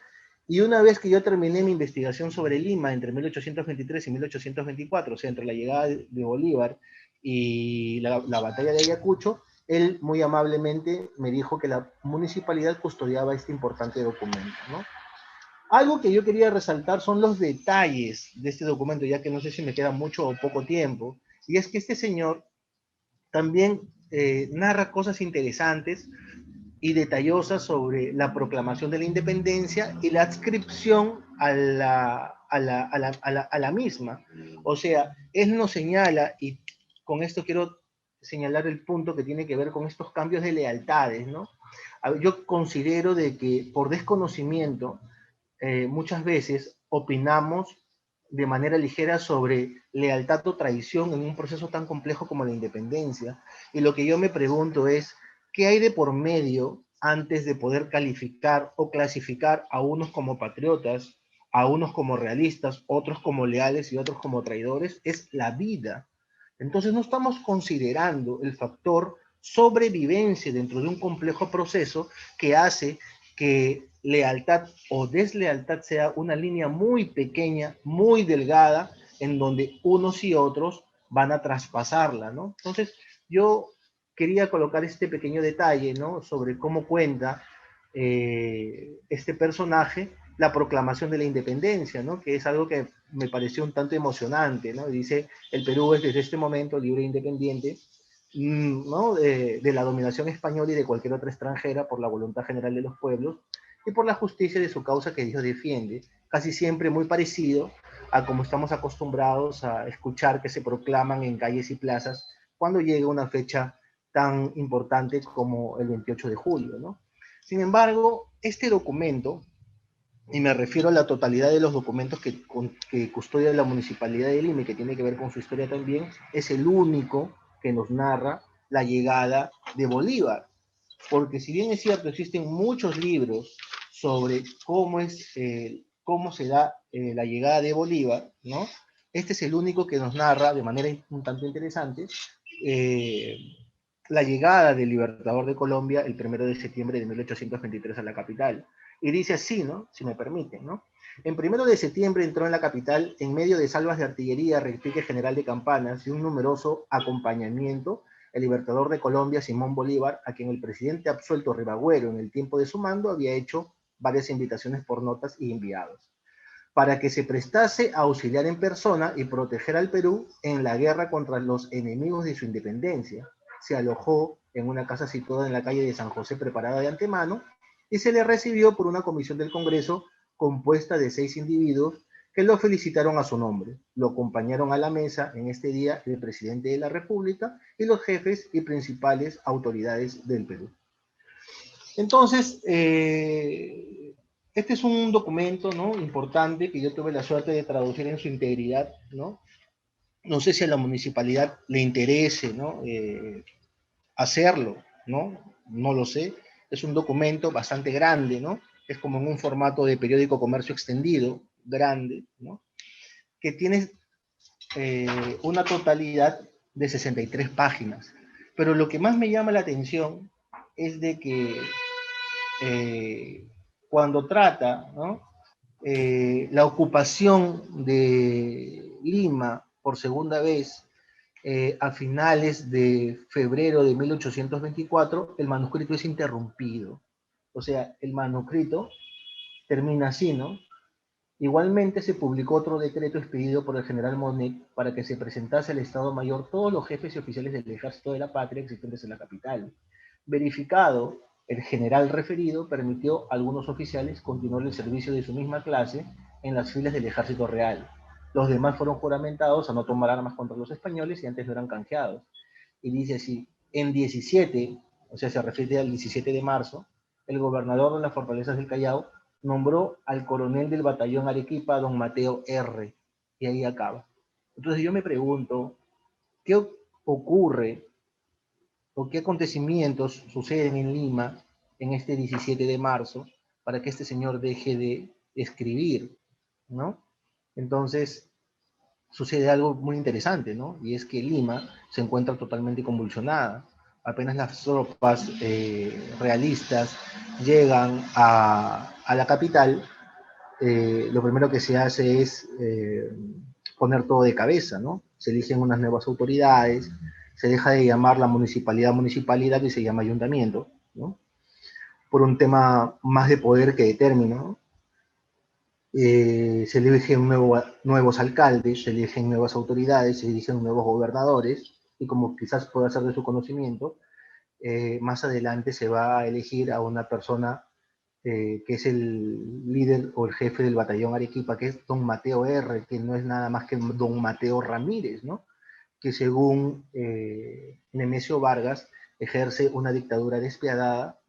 y una vez que yo terminé mi investigación sobre Lima entre 1823 y 1824, o sea, entre la llegada de Bolívar y la batalla de Ayacucho, él muy amablemente me dijo que la municipalidad custodiaba este importante documento, ¿no? Algo que yo quería resaltar son los detalles de este documento, ya que no sé si me queda mucho o poco tiempo, y es que este señor también narra cosas interesantes y detallosas sobre la proclamación de la independencia y la adscripción a la misma. O sea, él nos señala, y con esto quiero señalar el punto que tiene que ver con estos cambios de lealtades, ¿no? Yo considero de que por desconocimiento muchas veces opinamos de manera ligera sobre lealtad o traición en un proceso tan complejo como la independencia. Y lo que yo me pregunto es, ¿qué hay de por medio antes de poder calificar o clasificar a unos como patriotas, a unos como realistas, otros como leales y otros como traidores? Es la vida. Entonces no estamos considerando el factor sobrevivencia dentro de un complejo proceso que hace que lealtad o deslealtad sea una línea muy pequeña, muy delgada, en donde unos y otros van a traspasarla, ¿no? Entonces, yo quería colocar este pequeño detalle, ¿no? Sobre cómo cuenta este personaje la proclamación de la independencia, ¿no? Que es algo que me pareció un tanto emocionante, ¿no? Dice, el Perú es desde este momento libre e independiente, ¿no? De la dominación española y de cualquier otra extranjera por la voluntad general de los pueblos y por la justicia de su causa que Dios defiende, casi siempre muy parecido a como estamos acostumbrados a escuchar que se proclaman en calles y plazas cuando llega una fecha tan importante como el 28 de julio, ¿no? Sin embargo, este documento, y me refiero a la totalidad de los documentos que custodia la Municipalidad de Lima y que tiene que ver con su historia también, es el único que nos narra la llegada de Bolívar. Porque si bien es cierto, existen muchos libros sobre cómo se da la llegada de Bolívar, ¿no? Este es el único que nos narra de manera un tanto interesante la llegada del Libertador de Colombia el 1 de septiembre de 1823 a la capital. Y dice así, ¿no? Si me permiten, ¿no? En 1 de septiembre entró en la capital en medio de salvas de artillería, repique general de campanas y un numeroso acompañamiento el Libertador de Colombia, Simón Bolívar, a quien el presidente absuelto Ribagüero en el tiempo de su mando había hecho varias invitaciones por notas y enviados, para que se prestase a auxiliar en persona y proteger al Perú en la guerra contra los enemigos de su independencia. Se alojó en una casa situada en la calle de San José preparada de antemano y se le recibió por una comisión del Congreso compuesta de 6 individuos que lo felicitaron a su nombre. Lo acompañaron a la mesa en este día el presidente de la República y los jefes y principales autoridades del Perú. Entonces, este es un documento, ¿no?, importante que yo tuve la suerte de traducir en su integridad, ¿no? No sé si a la municipalidad le interese, ¿no?, hacerlo, ¿no? No lo sé. Es un documento bastante grande, ¿no? Es como en un formato de periódico comercio extendido, grande, ¿no? Que tiene una totalidad de 63 páginas. Pero lo que más me llama la atención es de que cuando trata, ¿no?, la ocupación de Lima por segunda vez a finales de febrero de 1824, el manuscrito es interrumpido. O sea, el manuscrito termina así, ¿no? Igualmente se publicó otro decreto expedido por el general Monet para que se presentase al Estado Mayor todos los jefes y oficiales del Ejército de la Patria existentes en la capital. Verificado, el general referido permitió a algunos oficiales continuar el servicio de su misma clase en las filas del Ejército Real. Los demás fueron juramentados a no tomar armas contra los españoles y antes no eran canjeados. Y dice así, en 17, o sea, se refiere al 17 de marzo, el gobernador de las fortalezas del Callao nombró al coronel del batallón Arequipa, don Mateo R. Y ahí acaba. Entonces yo me pregunto, ¿qué ocurre o qué acontecimientos suceden en Lima en este 17 de marzo para que este señor deje de escribir, ¿no? Entonces sucede algo muy interesante, ¿no? Y es que Lima se encuentra totalmente convulsionada. Apenas las tropas realistas llegan a la capital, lo primero que se hace es poner todo de cabeza, ¿no? Se eligen unas nuevas autoridades, se deja de llamar la municipalidad municipalidad y se llama ayuntamiento, ¿no? Por un tema más de poder que de término, ¿no? Se eligen nuevos alcaldes, se eligen nuevas autoridades, se eligen nuevos gobernadores, y como quizás pueda ser de su conocimiento, más adelante se va a elegir a una persona que es el líder o el jefe del batallón Arequipa, que es don Mateo R., que no es nada más que don Mateo Ramírez, ¿no?, que según Nemesio Vargas ejerce una dictadura despiadada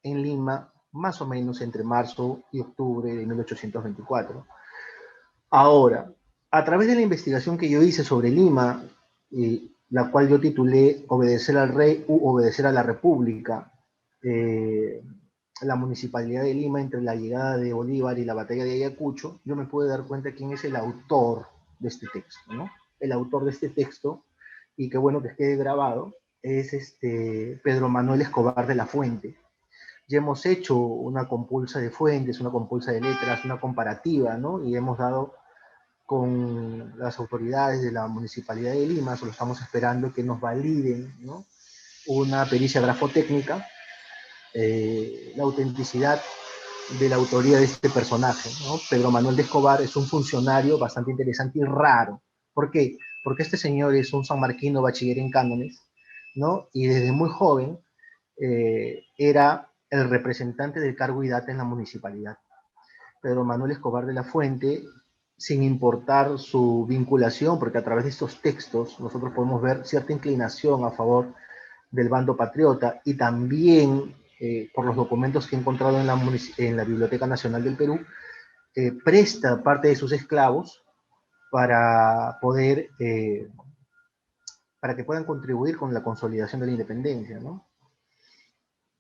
en Lima, más o menos entre marzo y octubre de 1824. Ahora, a través de la investigación que yo hice sobre Lima, la cual yo titulé Obedecer al Rey u Obedecer a la República, la Municipalidad de Lima entre la llegada de Bolívar y la batalla de Ayacucho, yo me pude dar cuenta quién es el autor de este texto, ¿no? El autor de este texto, y qué bueno que quede grabado, es Pedro Manuel Escobar de la Fuente. Ya hemos hecho una compulsa de fuentes, una compulsa de letras, una comparativa, ¿no? Y hemos dado con las autoridades de la Municipalidad de Lima, solo estamos esperando que nos validen, ¿no?, una pericia grafotécnica, la autenticidad de la autoría de este personaje, ¿no? Pedro Manuel de Escobar es un funcionario bastante interesante y raro. ¿Por qué? Porque este señor es un sanmarquino bachiller en cánones, ¿no? Y desde muy joven era el representante del cargo y data en la municipalidad. Pedro Manuel Escobar de la Fuente, sin importar su vinculación, porque a través de estos textos nosotros podemos ver cierta inclinación a favor del bando patriota y también por los documentos que he encontrado en la Biblioteca Nacional del Perú, presta parte de sus esclavos para poder, para que puedan contribuir con la consolidación de la independencia, ¿no?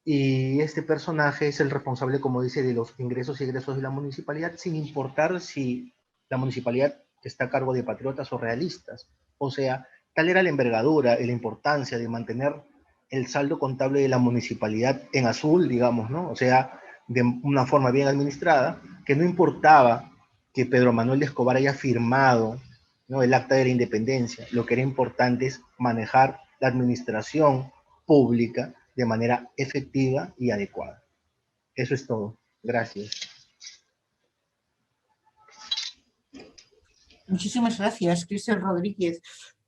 Y este personaje es el responsable, como dice, de los ingresos y egresos de la municipalidad, sin importar si la municipalidad está a cargo de patriotas o realistas. O sea, tal era la envergadura y la importancia de mantener el saldo contable de la municipalidad en azul, digamos, ¿no? O sea, de una forma bien administrada, que no importaba que Pedro Manuel de Escobar haya firmado, ¿no?, el acta de la independencia. Lo que era importante es manejar la administración pública de manera efectiva y adecuada. Eso es todo. Gracias. Muchísimas gracias, Cristian Rodríguez.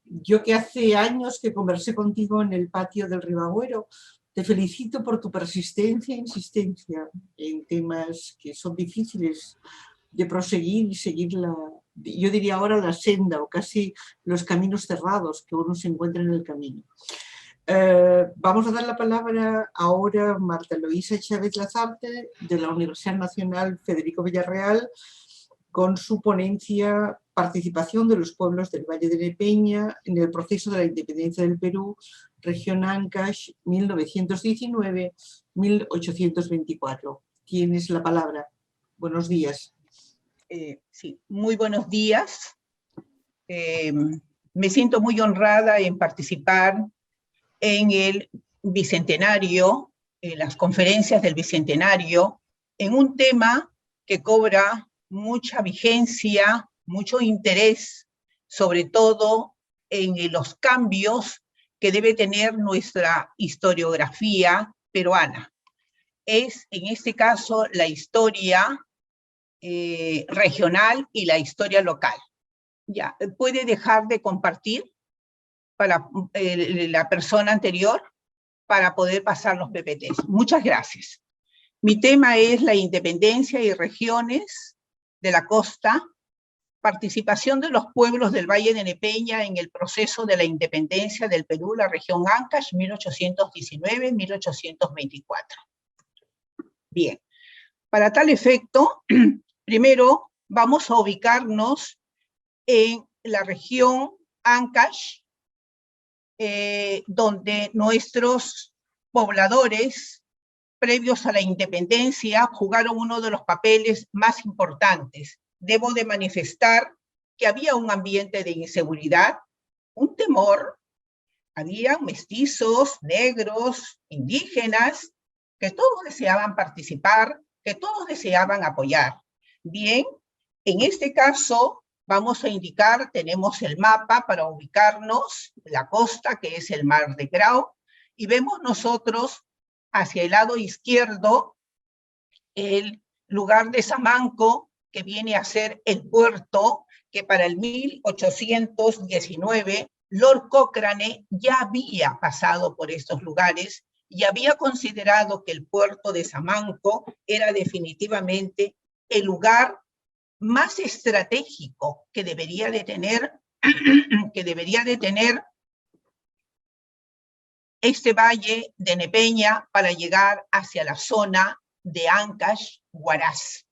Yo que hace años que conversé contigo en el patio del Ribagüero, te felicito por tu persistencia e insistencia en temas que son difíciles de proseguir y seguir yo diría ahora la senda o casi los caminos cerrados que uno se encuentra en el camino. Vamos a dar la palabra ahora a Marta Eloísa Chávez Lazarte de la Universidad Nacional Federico Villarreal con su ponencia Participación de los pueblos del Valle de Nepeña en el proceso de la independencia del Perú, región Ancash, 1919-1824. Tienes la palabra. Buenos días. Sí, muy buenos días. Me siento muy honrada en participar en el Bicentenario, en las conferencias del Bicentenario, en un tema que cobra mucha vigencia, mucho interés, sobre todo en los cambios que debe tener nuestra historiografía peruana. Es, en este caso, la historia regional y la historia local. Ya, ¿puede dejar de compartir para la persona anterior para poder pasar los PPTs? Muchas gracias. Mi tema es la independencia y regiones de la costa, participación de los pueblos del Valle de Nepeña en el proceso de la independencia del Perú, la región Ancash, 1819-1824. Bien, para tal efecto, primero vamos a ubicarnos en la región Ancash, donde nuestros pobladores, previos a la independencia, jugaron uno de los papeles más importantes. Debo de manifestar que había un ambiente de inseguridad, un temor, había mestizos, negros, indígenas, que todos deseaban participar, que todos deseaban apoyar. Bien, en este caso vamos a indicar, tenemos el mapa para ubicarnos, la costa, que es el Mar de Grau, y vemos nosotros hacia el lado izquierdo el lugar de Samanco, que viene a ser el puerto, que para el 1819 Lord Cochrane ya había pasado por estos lugares y había considerado que el puerto de Samanco era definitivamente el lugar más estratégico que debería de tener, este valle de Nepeña para llegar hacia la zona de Ancash, Huaraz.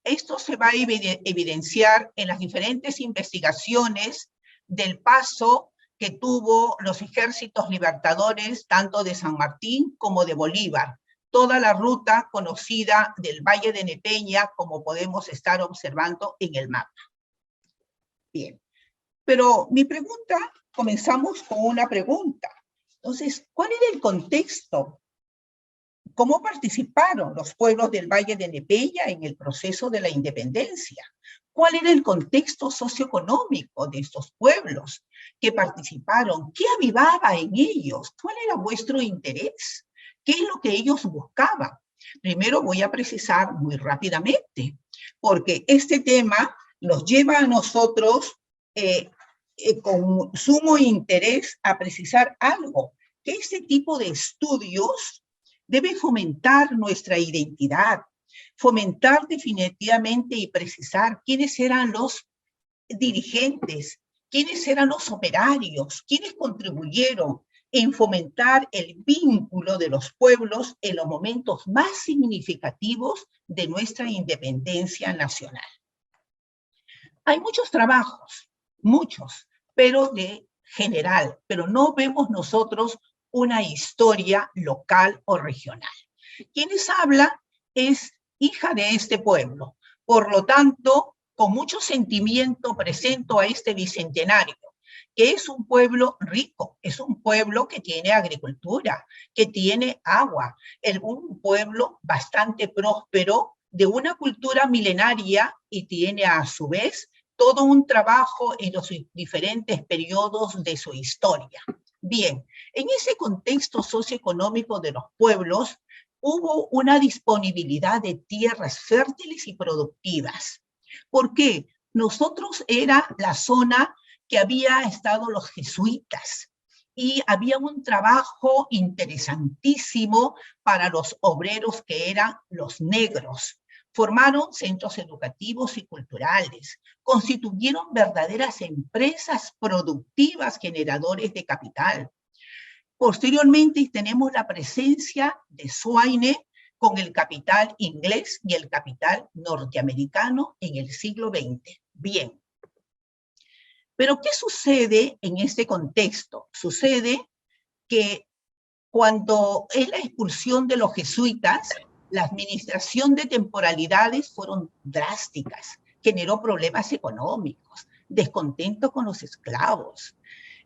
Esto se va a evidenciar en las diferentes investigaciones del paso que tuvo los ejércitos libertadores, tanto de San Martín como de Bolívar. Toda la ruta conocida del Valle de Nepeña, como podemos estar observando en el mapa. Bien, pero mi pregunta, comenzamos con una pregunta. Entonces, ¿cuál era el contexto? ¿Cómo participaron los pueblos del Valle de Nepeña en el proceso de la independencia? ¿Cuál era el contexto socioeconómico de estos pueblos que participaron? ¿Qué avivaba en ellos? ¿Cuál era vuestro interés? ¿Qué es lo que ellos buscaban? Primero voy a precisar muy rápidamente, porque este tema nos lleva a nosotros con sumo interés a precisar algo, que este tipo de estudios debe fomentar nuestra identidad, fomentar definitivamente y precisar quiénes eran los dirigentes, quiénes eran los operarios, quiénes contribuyeron en fomentar el vínculo de los pueblos en los momentos más significativos de nuestra independencia nacional. Hay muchos trabajos, muchos, pero de general, pero no vemos nosotros una historia local o regional. Quienes habla es hija de este pueblo, por lo tanto, con mucho sentimiento presento a este bicentenario, que es un pueblo rico, es un pueblo que tiene agricultura, que tiene agua, un pueblo bastante próspero, de una cultura milenaria y tiene a su vez todo un trabajo en los diferentes periodos de su historia. Bien, en ese contexto socioeconómico de los pueblos, hubo una disponibilidad de tierras fértiles y productivas. ¿Por qué? Nosotros era la zona que había estado los jesuitas y había un trabajo interesantísimo para los obreros que eran los negros. Formaron centros educativos y culturales, constituyeron verdaderas empresas productivas generadores de capital. Posteriormente tenemos la presencia de Swaine con el capital inglés y el capital norteamericano en el siglo XX. Bien. Pero ¿qué sucede en este contexto? Sucede que cuando es la expulsión de los jesuitas, la administración de temporalidades fueron drásticas, generó problemas económicos, descontento con los esclavos,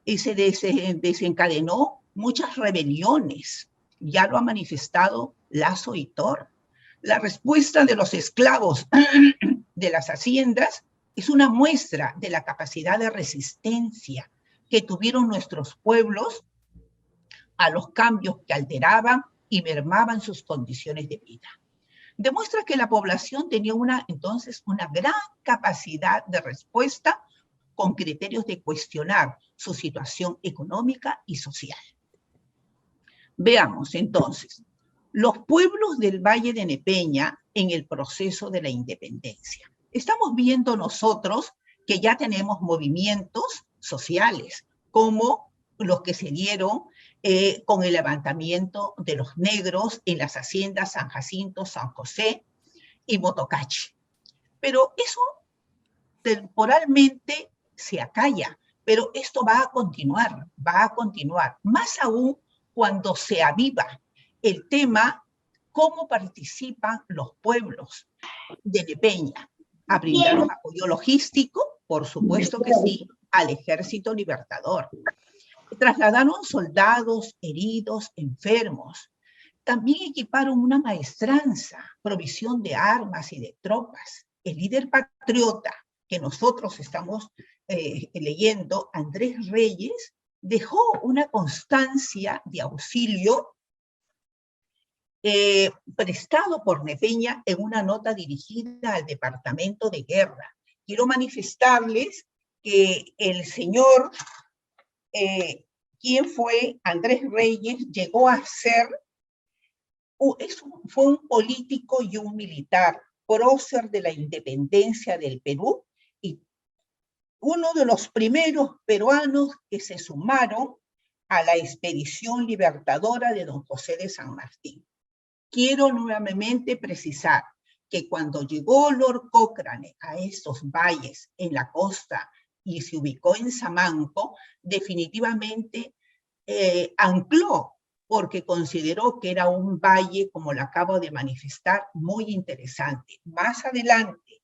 y se desencadenó muchas rebeliones. Ya lo ha manifestado Lazo y Thor. La respuesta de los esclavos de las haciendas es una muestra de la capacidad de resistencia que tuvieron nuestros pueblos a los cambios que alteraban y mermaban sus condiciones de vida. Demuestra que la población tenía entonces una gran capacidad de respuesta con criterios de cuestionar su situación económica y social. Veamos entonces, los pueblos del Valle de Nepeña en el proceso de la independencia. Estamos viendo nosotros que ya tenemos movimientos sociales, como los que se dieron con el levantamiento de los negros en las haciendas San Jacinto, San José y Motocachi. Pero eso temporalmente se acalla, pero esto va a continuar, más aún cuando se aviva el tema cómo participan los pueblos de Nepeña, a brindar un apoyo logístico, por supuesto que sí, al Ejército Libertador. Trasladaron soldados, heridos, enfermos. También equiparon una maestranza, provisión de armas y de tropas. El líder patriota que nosotros estamos leyendo, Andrés Reyes, dejó una constancia de auxilio prestado por Nepeña en una nota dirigida al Departamento de Guerra. Quiero manifestarles que el señor, quien fue Andrés Reyes, llegó a ser, fue un político y un militar, prócer de la independencia del Perú, y uno de los primeros peruanos que se sumaron a la expedición libertadora de don José de San Martín. Quiero nuevamente precisar que cuando llegó Lord Cochrane a estos valles en la costa y se ubicó en Samanco, definitivamente ancló, porque consideró que era un valle, como lo acabo de manifestar, muy interesante. Más adelante,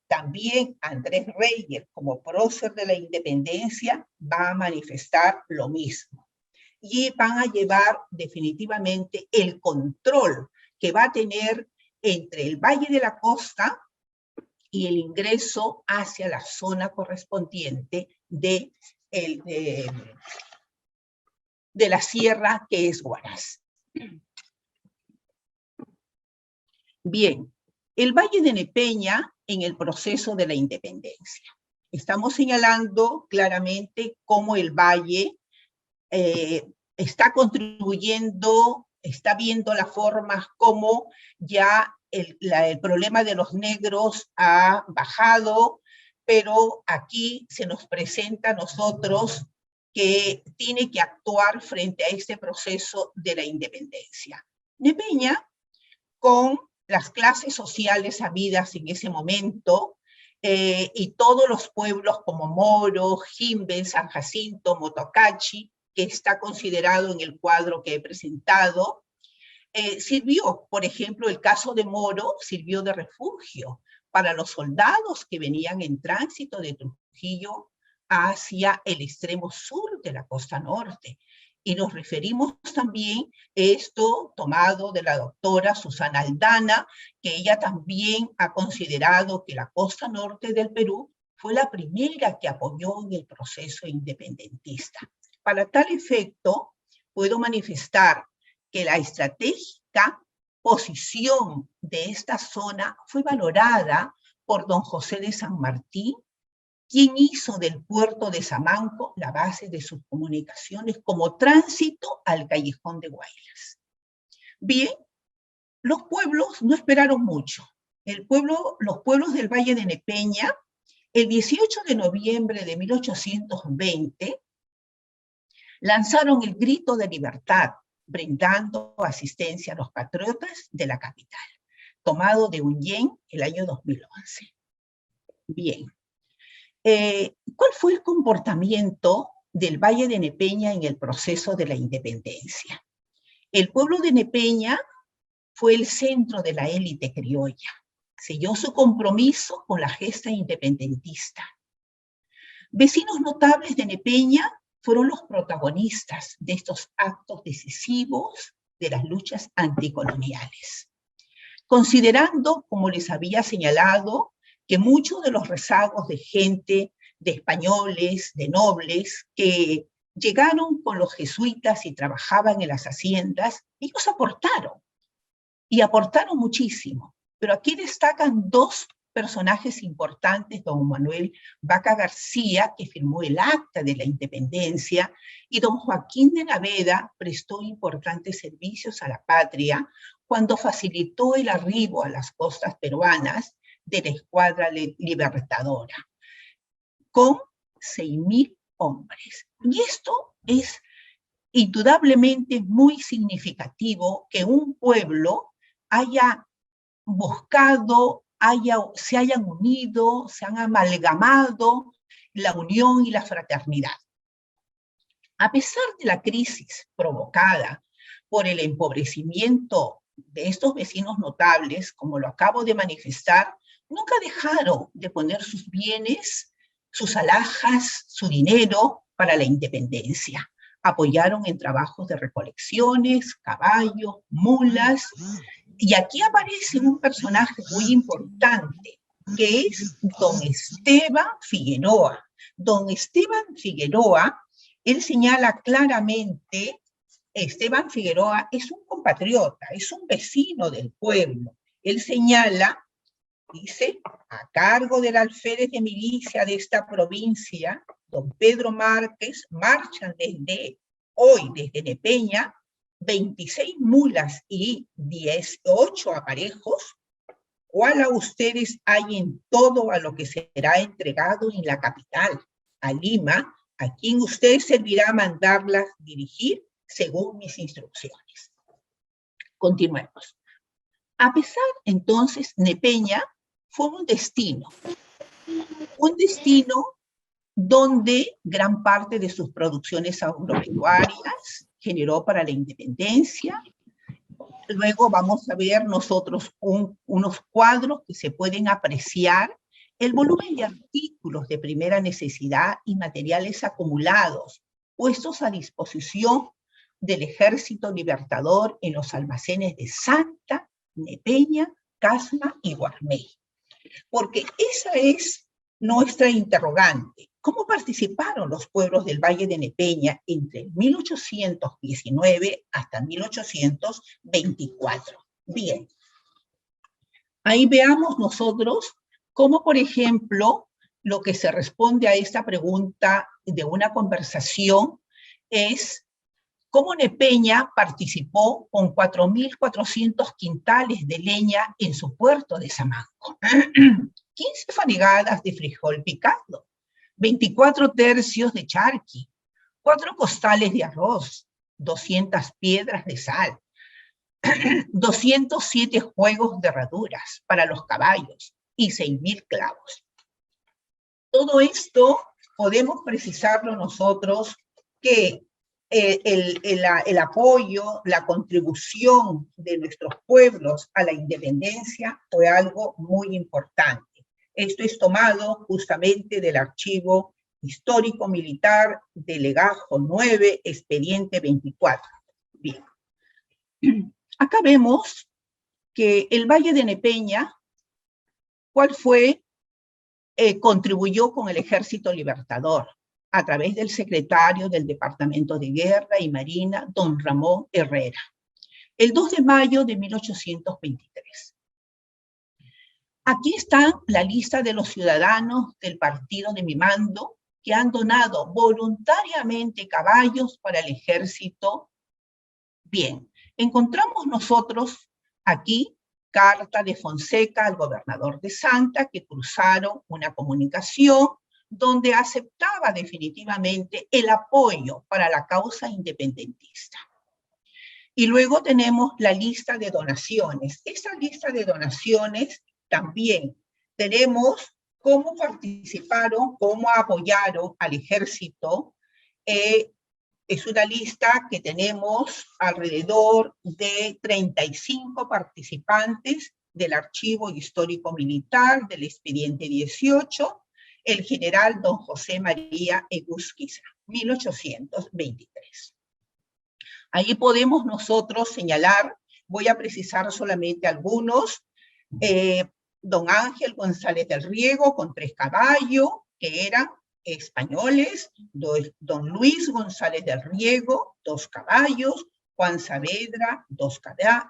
también Andrés Reyes, como prócer de la independencia, va a manifestar lo mismo. Y van a llevar definitivamente el control que va a tener entre el Valle de la Costa y el ingreso hacia la zona correspondiente de la sierra, que es Huaraz. Bien, el Valle de Nepeña en el proceso de la independencia. Estamos señalando claramente cómo el Valle está contribuyendo, está viendo las formas como ya el problema de los negros ha bajado, pero aquí se nos presenta a nosotros que tiene que actuar frente a este proceso de la independencia. Nepeña, con las clases sociales habidas en ese momento, y todos los pueblos como Moro, Jimbe, San Jacinto, Motocachi, que está considerado en el cuadro que he presentado, sirvió, por ejemplo, el caso de Moro, sirvió de refugio para los soldados que venían en tránsito de Trujillo hacia el extremo sur de la costa norte. Y nos referimos también a esto tomado de la doctora Susana Aldana, que ella también ha considerado que la costa norte del Perú fue la primera que apoyó en el proceso independentista. Para tal efecto, puedo manifestar que la estratégica posición de esta zona fue valorada por don José de San Martín, quien hizo del puerto de Samanco la base de sus comunicaciones como tránsito al callejón de Guaylas. Bien, los pueblos no esperaron mucho. Los pueblos del Valle de Nepeña, el 18 de noviembre de 1820, lanzaron el grito de libertad, brindando asistencia a los patriotas de la capital, tomado de Hunyén el año 2011. Bien. ¿Cuál fue el comportamiento del Valle de Nepeña en el proceso de la independencia? El pueblo de Nepeña fue el centro de la élite criolla. Selló su compromiso con la gesta independentista. Vecinos notables de Nepeña fueron los protagonistas de estos actos decisivos de las luchas anticoloniales. Considerando, como les había señalado, que muchos de los rezagos de gente, de españoles, de nobles, que llegaron con los jesuitas y trabajaban en las haciendas, ellos aportaron, y aportaron muchísimo. Pero aquí destacan dos personajes importantes, don Manuel Vaca García, que firmó el acta de la independencia, y don Joaquín de Naveda prestó importantes servicios a la patria cuando facilitó el arribo a las costas peruanas de la escuadra libertadora, con 6.000 hombres. Y esto es indudablemente muy significativo, que un pueblo haya buscado, se hayan unido, se han amalgamado la unión y la fraternidad. A pesar de la crisis provocada por el empobrecimiento de estos vecinos notables, como lo acabo de manifestar, nunca dejaron de poner sus bienes, sus alhajas, su dinero para la independencia. Apoyaron en trabajos de recolecciones, caballos, mulas, y aquí aparece un personaje muy importante, que es don Esteban Figueroa. Don Esteban Figueroa, él señala claramente, Esteban Figueroa es un compatriota, es un vecino del pueblo. Él señala, dice, a cargo del alférez de milicia de esta provincia, don Pedro Márquez, marchan desde Nepeña, 26 mulas y 18 aparejos, cual a ustedes hay en todo a lo que será entregado en la capital, a Lima, a quien usted servirá mandarlas dirigir según mis instrucciones. Continuemos. A pesar, entonces, Nepeña fue un destino donde gran parte de sus producciones agropecuarias generó para la independencia. Luego vamos a ver nosotros unos cuadros que se pueden apreciar el volumen de artículos de primera necesidad y materiales acumulados, puestos a disposición del Ejército Libertador en los almacenes de Santa, Nepeña, Casma y Guarmey. Porque esa es nuestra interrogante. ¿Cómo participaron los pueblos del Valle de Nepeña entre 1819 hasta 1824? Bien, Ahí veamos nosotros cómo, por ejemplo, lo que se responde a esta pregunta de una conversación es cómo Nepeña participó con 4.400 quintales de leña en su puerto de Samanco, 15 fanegadas de frijol picado, 24 tercios de charqui, 4 costales de arroz, 200 piedras de sal, 207 juegos de herraduras para los caballos y 6.000 clavos. Todo esto podemos precisarlo nosotros que el apoyo, la contribución de nuestros pueblos a la independencia fue algo muy importante. Esto es tomado justamente del archivo histórico militar de Legajo 9, expediente 24. Bien. Acá vemos que el Valle de Nepeña, ¿cuál fue? Contribuyó con el Ejército Libertador a través del secretario del Departamento de Guerra y Marina, don Ramón Herrera, el 2 de mayo de 1823. Aquí está la lista de los ciudadanos del partido de mi mando que han donado voluntariamente caballos para el ejército. Bien, encontramos nosotros aquí carta de Fonseca al gobernador de Santa, que cruzaron una comunicación donde aceptaba definitivamente el apoyo para la causa independentista. Y luego tenemos la lista de donaciones. Esta lista de donaciones también tenemos cómo participaron, cómo apoyaron al ejército. Es una lista que tenemos alrededor de 35 participantes del Archivo Histórico Militar del expediente 18, el general don José María Egusquiza, 1823. Ahí podemos nosotros señalar, voy a precisar solamente algunos, don Ángel González del Riego con 3 caballos, que eran españoles, don Luis González del Riego, 2 caballos, Juan Saavedra, 2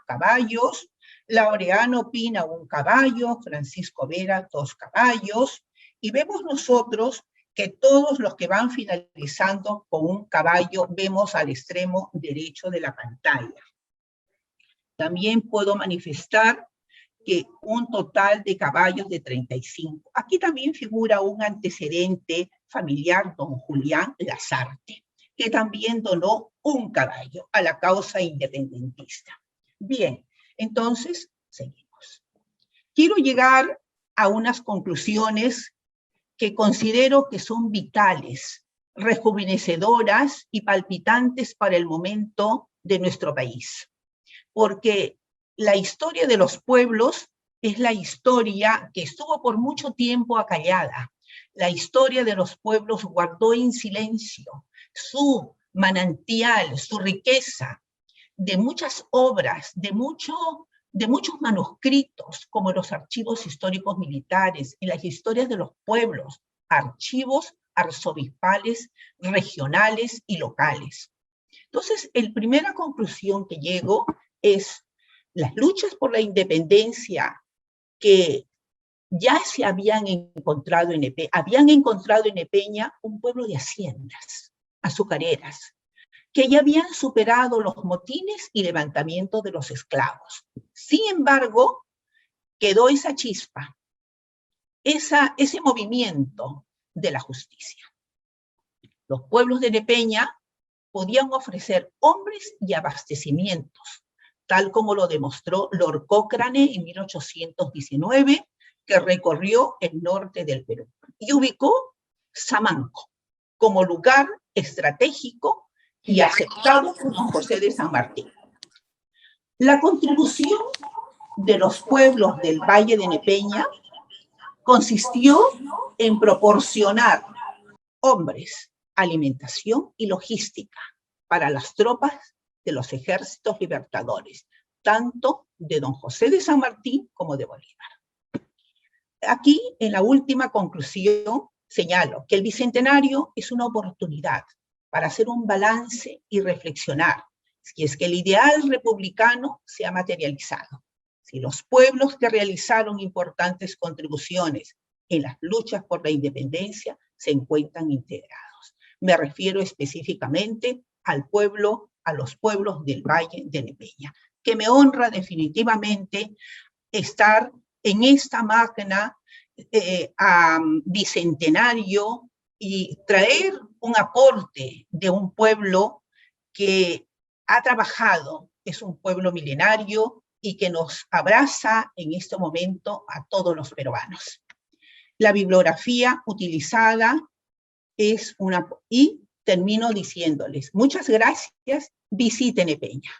caballos, Laureano Pina, 1 caballo, Francisco Vera, 2 caballos, y vemos nosotros que todos los que van finalizando con 1 caballo, vemos al extremo derecho de la pantalla. También puedo manifestar que un total de caballos de 35. Aquí también figura un antecedente familiar, don Julián Lazarte, que también donó 1 caballo a la causa independentista. Bien, entonces, seguimos. Quiero llegar a unas conclusiones que considero que son vitales, rejuvenecedoras y palpitantes para el momento de nuestro país. Porque la historia de los pueblos es la historia que estuvo por mucho tiempo acallada. La historia de los pueblos guardó en silencio su manantial, su riqueza, de muchas obras, de muchos manuscritos, como los archivos históricos militares, y las historias de los pueblos, archivos arzobispales, regionales y locales. Entonces, la primera conclusión que llego es las luchas por la independencia que ya se habían encontrado en Nepeña un pueblo de haciendas, azucareras, que ya habían superado los motines y levantamientos de los esclavos. Sin embargo, quedó esa chispa, ese movimiento de la justicia. Los pueblos de Nepeña podían ofrecer hombres y abastecimientos, tal como lo demostró Lord Cochrane en 1819, que recorrió el norte del Perú y ubicó Samanco como lugar estratégico y aceptado por don José de San Martín. La contribución de los pueblos del Valle de Nepeña consistió en proporcionar hombres, alimentación y logística para las tropas de los ejércitos libertadores, tanto de don José de San Martín como de Bolívar. Aquí, en la última conclusión, señalo que el Bicentenario es una oportunidad para hacer un balance y reflexionar si es que el ideal republicano se ha materializado, si los pueblos que realizaron importantes contribuciones en las luchas por la independencia se encuentran integrados. Me refiero específicamente a los pueblos del Valle de Nepeña, que me honra definitivamente estar en esta magna bicentenario y traer un aporte de un pueblo que ha trabajado, es un pueblo milenario y que nos abraza en este momento a todos los peruanos. La bibliografía utilizada es una... Y termino diciéndoles, muchas gracias, visiten Nepeña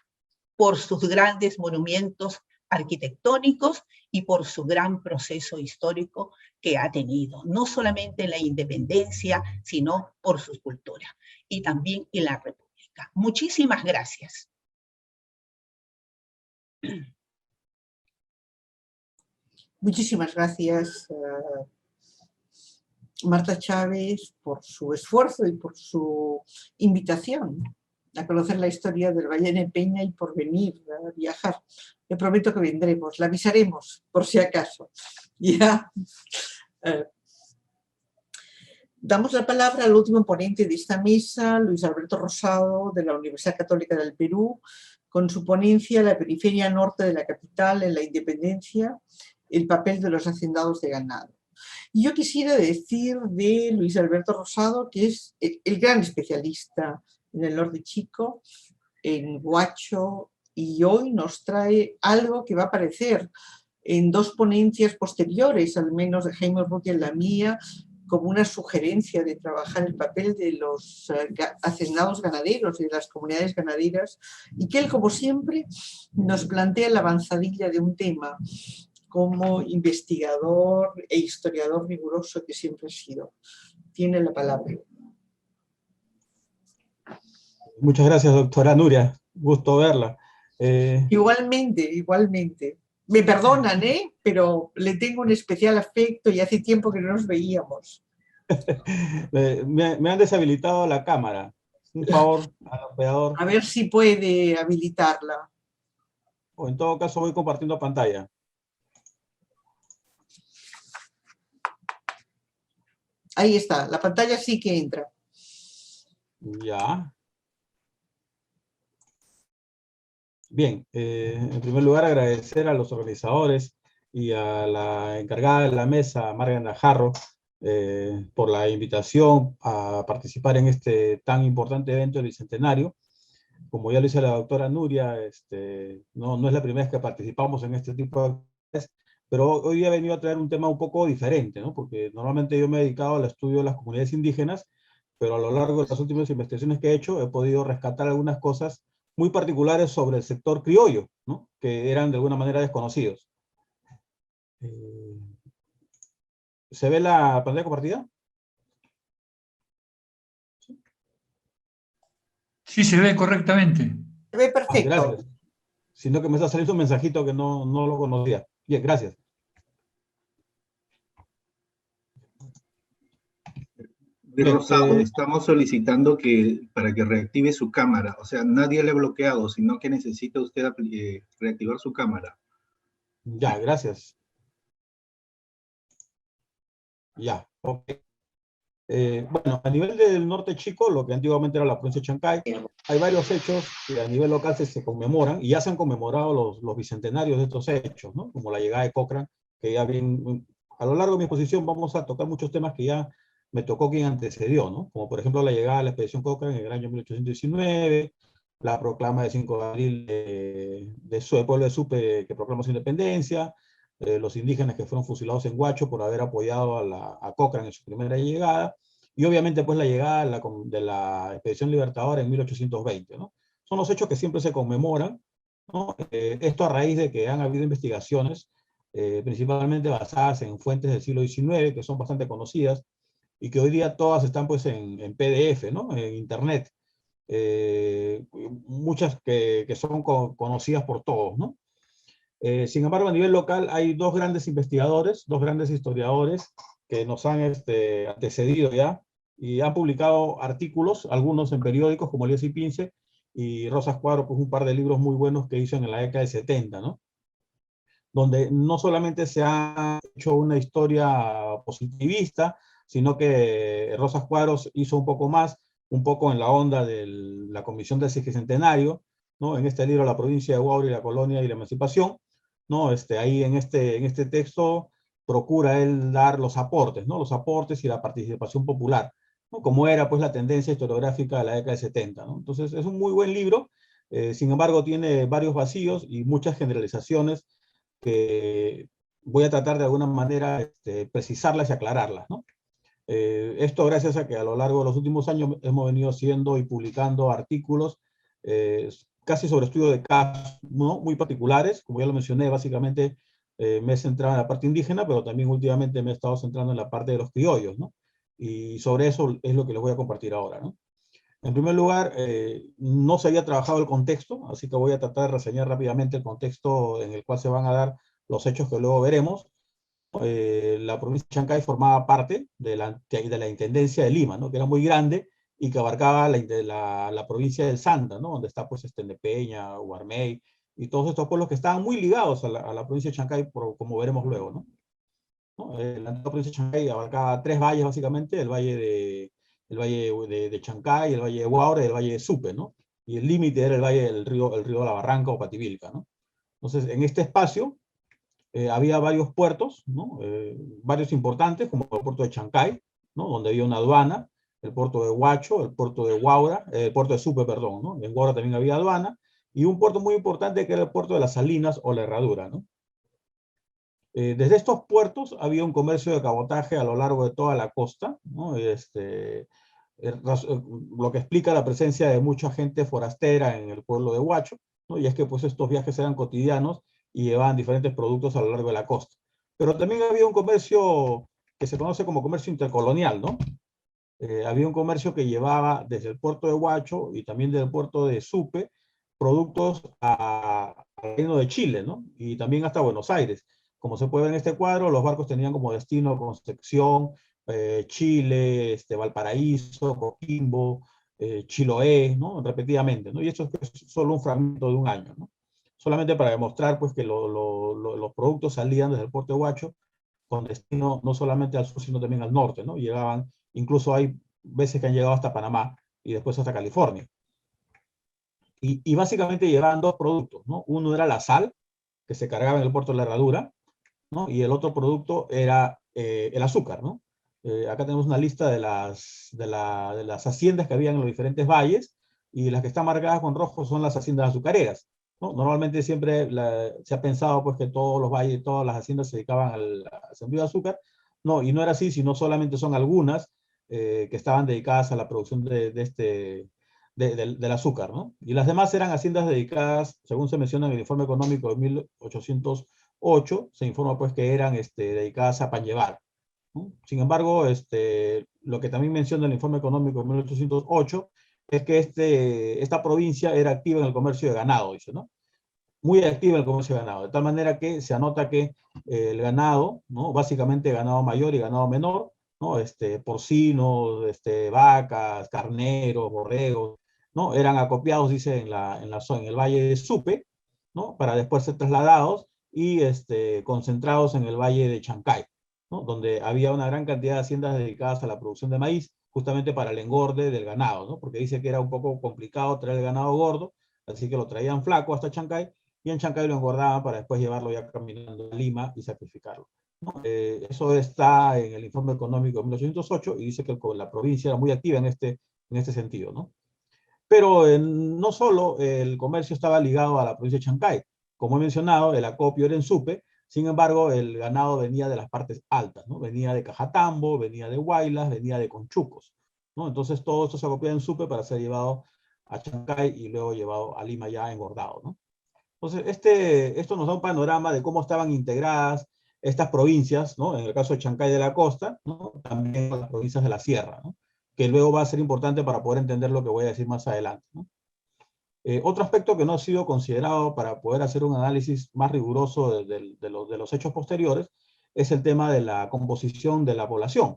por sus grandes monumentos arquitectónicos y por su gran proceso histórico que ha tenido, no solamente en la independencia, sino por su cultura y también en la República. Muchísimas gracias. Muchísimas gracias, Marta Chávez, por su esfuerzo y por su invitación a conocer la historia del Valle de Nepeña y por venir a viajar. Le prometo que vendremos, la avisaremos por si acaso. Ya. Damos la palabra al último ponente de esta mesa, Luis Alberto Rosado, de la Universidad Católica del Perú, con su ponencia La periferia norte de la capital en la independencia, el papel de los hacendados de ganado. Y yo quisiera decir de Luis Alberto Rosado que es el gran especialista en el norte chico, en Huacho, y hoy nos trae algo que va a aparecer en dos ponencias posteriores, al menos de Jaime Urrutia y la mía, como una sugerencia de trabajar el papel de los hacendados ganaderos y de las comunidades ganaderas, y que él, como siempre, nos plantea la avanzadilla de un tema como investigador e historiador riguroso que siempre ha sido. Tiene la palabra. Muchas gracias, doctora Nuria. Gusto verla. Igualmente, igualmente. Me perdonan, pero le tengo un especial afecto y hace tiempo que no nos veíamos. Me han deshabilitado la cámara. Un favor al operador. A ver si puede habilitarla. O en todo caso voy compartiendo pantalla. Ahí está, la pantalla sí que entra. Ya. Bien, en primer lugar agradecer a los organizadores y a la encargada de la mesa, Marga Jarro, por la invitación a participar en este tan importante evento del Bicentenario. Como ya lo dice la doctora Nuria, no es la primera vez que participamos en este tipo de actividades, pero hoy he venido a traer un tema un poco diferente, ¿no? Porque normalmente yo me he dedicado al estudio de las comunidades indígenas, pero a lo largo de las últimas investigaciones que he hecho he podido rescatar algunas cosas muy particulares sobre el sector criollo, ¿no? Que eran de alguna manera desconocidos. ¿Se ve la pantalla compartida? Sí, se ve correctamente. Se ve perfecto. Gracias. Sino que me está saliendo un mensajito que no lo conocía. Bien, gracias. Rosado, estamos solicitando para que reactive su cámara. O sea, nadie le ha bloqueado, sino que necesita usted reactivar su cámara. Ya, gracias. Ya, ok. Bueno, a nivel del norte chico, lo que antiguamente era la provincia de Chancay, hay varios hechos que a nivel local se conmemoran, y ya se han conmemorado los bicentenarios de estos hechos, ¿no? Como la llegada de Cochrane, que ya bien, a lo largo de mi exposición vamos a tocar muchos temas que ya me tocó quien antecedió, ¿no? Como por ejemplo la llegada de la expedición Cochrane en el año 1819, la proclama de 5 de abril del pueblo de Supe que proclama su independencia, los indígenas que fueron fusilados en Huacho por haber apoyado a Cochrane en su primera llegada, y obviamente pues la llegada de la expedición libertadora en 1820, ¿no? Son los hechos que siempre se conmemoran, ¿no? Esto a raíz de que han habido investigaciones, principalmente basadas en fuentes del siglo XIX, que son bastante conocidas, y que hoy día todas están pues en PDF, ¿no? En internet. Muchas que son conocidas por todos, ¿no? Sin embargo, a nivel local hay dos grandes investigadores, dos grandes historiadores que nos han antecedido ya y han publicado artículos, algunos en periódicos como Elías y Pince, y Rosas Cuadro, pues un par de libros muy buenos que hizo en la década de 70, ¿no? donde no solamente se ha hecho una historia positivista, sino que Rosas Cuadros hizo un poco más, un poco en la onda de la Comisión del Sesquicentenario, ¿no? En este libro, La provincia de Huaura y la colonia y la emancipación, ¿no? Ahí en este texto procura él dar los aportes, ¿no? Los aportes y la participación popular, ¿no? Como era pues la tendencia historiográfica de la década de 70, ¿no? Entonces es un muy buen libro, sin embargo tiene varios vacíos y muchas generalizaciones que voy a tratar de alguna manera precisarlas y aclararlas, ¿no? Esto gracias a que a lo largo de los últimos años hemos venido haciendo y publicando artículos casi sobre estudio de casos, ¿no? Muy particulares, como ya lo mencioné, básicamente me he centrado en la parte indígena, pero también últimamente me he estado centrando en la parte de los criollos, ¿no? Y sobre eso es lo que les voy a compartir ahora, ¿no? En primer lugar, no se había trabajado el contexto, así que voy a tratar de reseñar rápidamente el contexto en el cual se van a dar los hechos que luego veremos. La provincia de Chancay formaba parte de la Intendencia de Lima, ¿no? Que era muy grande y que abarcaba la provincia del Santa, ¿no? Donde está pues Nepeña, Huarmey y todos estos pueblos que estaban muy ligados a la provincia de Chancay, como veremos luego, ¿no? La antigua provincia de Chancay abarcaba 3 valles básicamente, el valle de Chancay, el valle de Huaura y el valle de Supe, ¿no? Y el límite era el valle del río de la Barranca o Pativilca, ¿no? Entonces, en este espacio había varios puertos, ¿no? Varios importantes, como el puerto de Chancay, ¿no? Donde había una aduana, el puerto de Huacho, el puerto de Huaura, el puerto de Supe, perdón, ¿no? En Huaura también había aduana, y un puerto muy importante que era el puerto de las Salinas o la Herradura, ¿no? Desde estos puertos había un comercio de cabotaje a lo largo de toda la costa, ¿no? Lo que explica la presencia de mucha gente forastera en el pueblo de Huacho, ¿no? Y es que pues estos viajes eran cotidianos y llevaban diferentes productos a lo largo de la costa. Pero también había un comercio que se conoce como comercio intercolonial, ¿no? Había un comercio que llevaba desde el puerto de Huacho y también del puerto de Supe productos al Reino de Chile, ¿no? Y también hasta Buenos Aires. Como se puede ver en este cuadro, los barcos tenían como destino Concepción, Chile, Valparaíso, Coquimbo, Chiloé, ¿no? Repetidamente, ¿no? Y esto es solo un fragmento de un año, ¿no? Solamente para demostrar pues, que los productos salían desde el puerto de Huacho con destino no solamente al sur, sino también al norte, ¿no? Llegaban, incluso hay veces que han llegado hasta Panamá y después hasta California. Y básicamente llevaban 2 productos, ¿no? Uno era la sal, que se cargaba en el puerto de la Herradura, ¿no? Y el otro producto era el azúcar, ¿no? Acá tenemos una lista de las haciendas que había en los diferentes valles, y las que están marcadas con rojo son las haciendas azucareras, ¿no? Normalmente siempre se ha pensado pues, que todos los valles, todas las haciendas se dedicaban al sembrío de azúcar, no, y no era así, sino solamente son algunas que estaban dedicadas a la producción del azúcar, ¿no? Y las demás eran haciendas dedicadas, según se menciona en el informe económico de 1808, se informa pues que eran dedicadas a pan llevar, ¿no? Sin embargo, lo que también menciona el informe económico de 1808 es que esta provincia era activa en el comercio de ganado, dice, ¿no? Muy activa en el comercio de ganado, de tal manera que se anota que el ganado, ¿no? Básicamente ganado mayor y ganado menor, ¿no? Porcinos, vacas, carneros, borregos, ¿no? Eran acopiados, dice, en el valle de Supe, ¿no? Para después ser trasladados y concentrados en el valle de Chancay, ¿no? Donde había una gran cantidad de haciendas dedicadas a la producción de maíz, justamente para el engorde del ganado, ¿no? Porque dice que era un poco complicado traer el ganado gordo, así que lo traían flaco hasta Chancay, y en Chancay lo engordaban para después llevarlo ya caminando a Lima y sacrificarlo, ¿no? Eso está en el informe económico de 1808 y dice que la provincia era muy activa en este sentido, ¿no? Pero no solo el comercio estaba ligado a la provincia de Chancay. Como he mencionado, el acopio era en Supe, sin embargo, el ganado venía de las partes altas, ¿no? Venía de Cajatambo, venía de Huaylas, venía de Conchucos, ¿no? Entonces todo esto se acopia en Supe para ser llevado a Chancay y luego llevado a Lima ya engordado, ¿no? Entonces, esto nos da un panorama de cómo estaban integradas estas provincias, ¿no? En el caso de Chancay de la Costa, ¿no? También las provincias de la Sierra, ¿no? Que luego va a ser importante para poder entender lo que voy a decir más adelante, ¿no? Otro aspecto que no ha sido considerado para poder hacer un análisis más riguroso de los hechos posteriores es el tema de la composición de la población,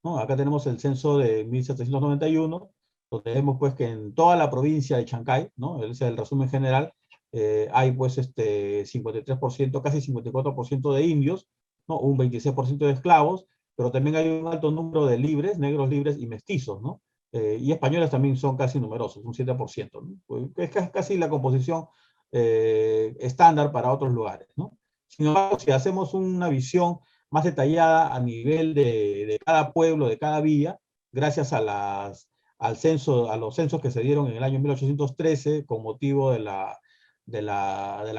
¿no? Acá tenemos el censo de 1791, donde vemos pues que en toda la provincia de Chancay, ¿no? Ese es el resumen general, hay pues 53%, casi 54% de indios, ¿no? Un 26% de esclavos, pero también hay un alto número de libres, negros libres y mestizos, ¿no? Y españoles también son casi numerosos, un 7%, ¿no? Pues es casi la composición estándar para otros lugares, ¿no? Sin embargo, si hacemos una visión más detallada a nivel de cada pueblo, de cada villa, gracias a los censos que se dieron en el año 1813 con motivo de la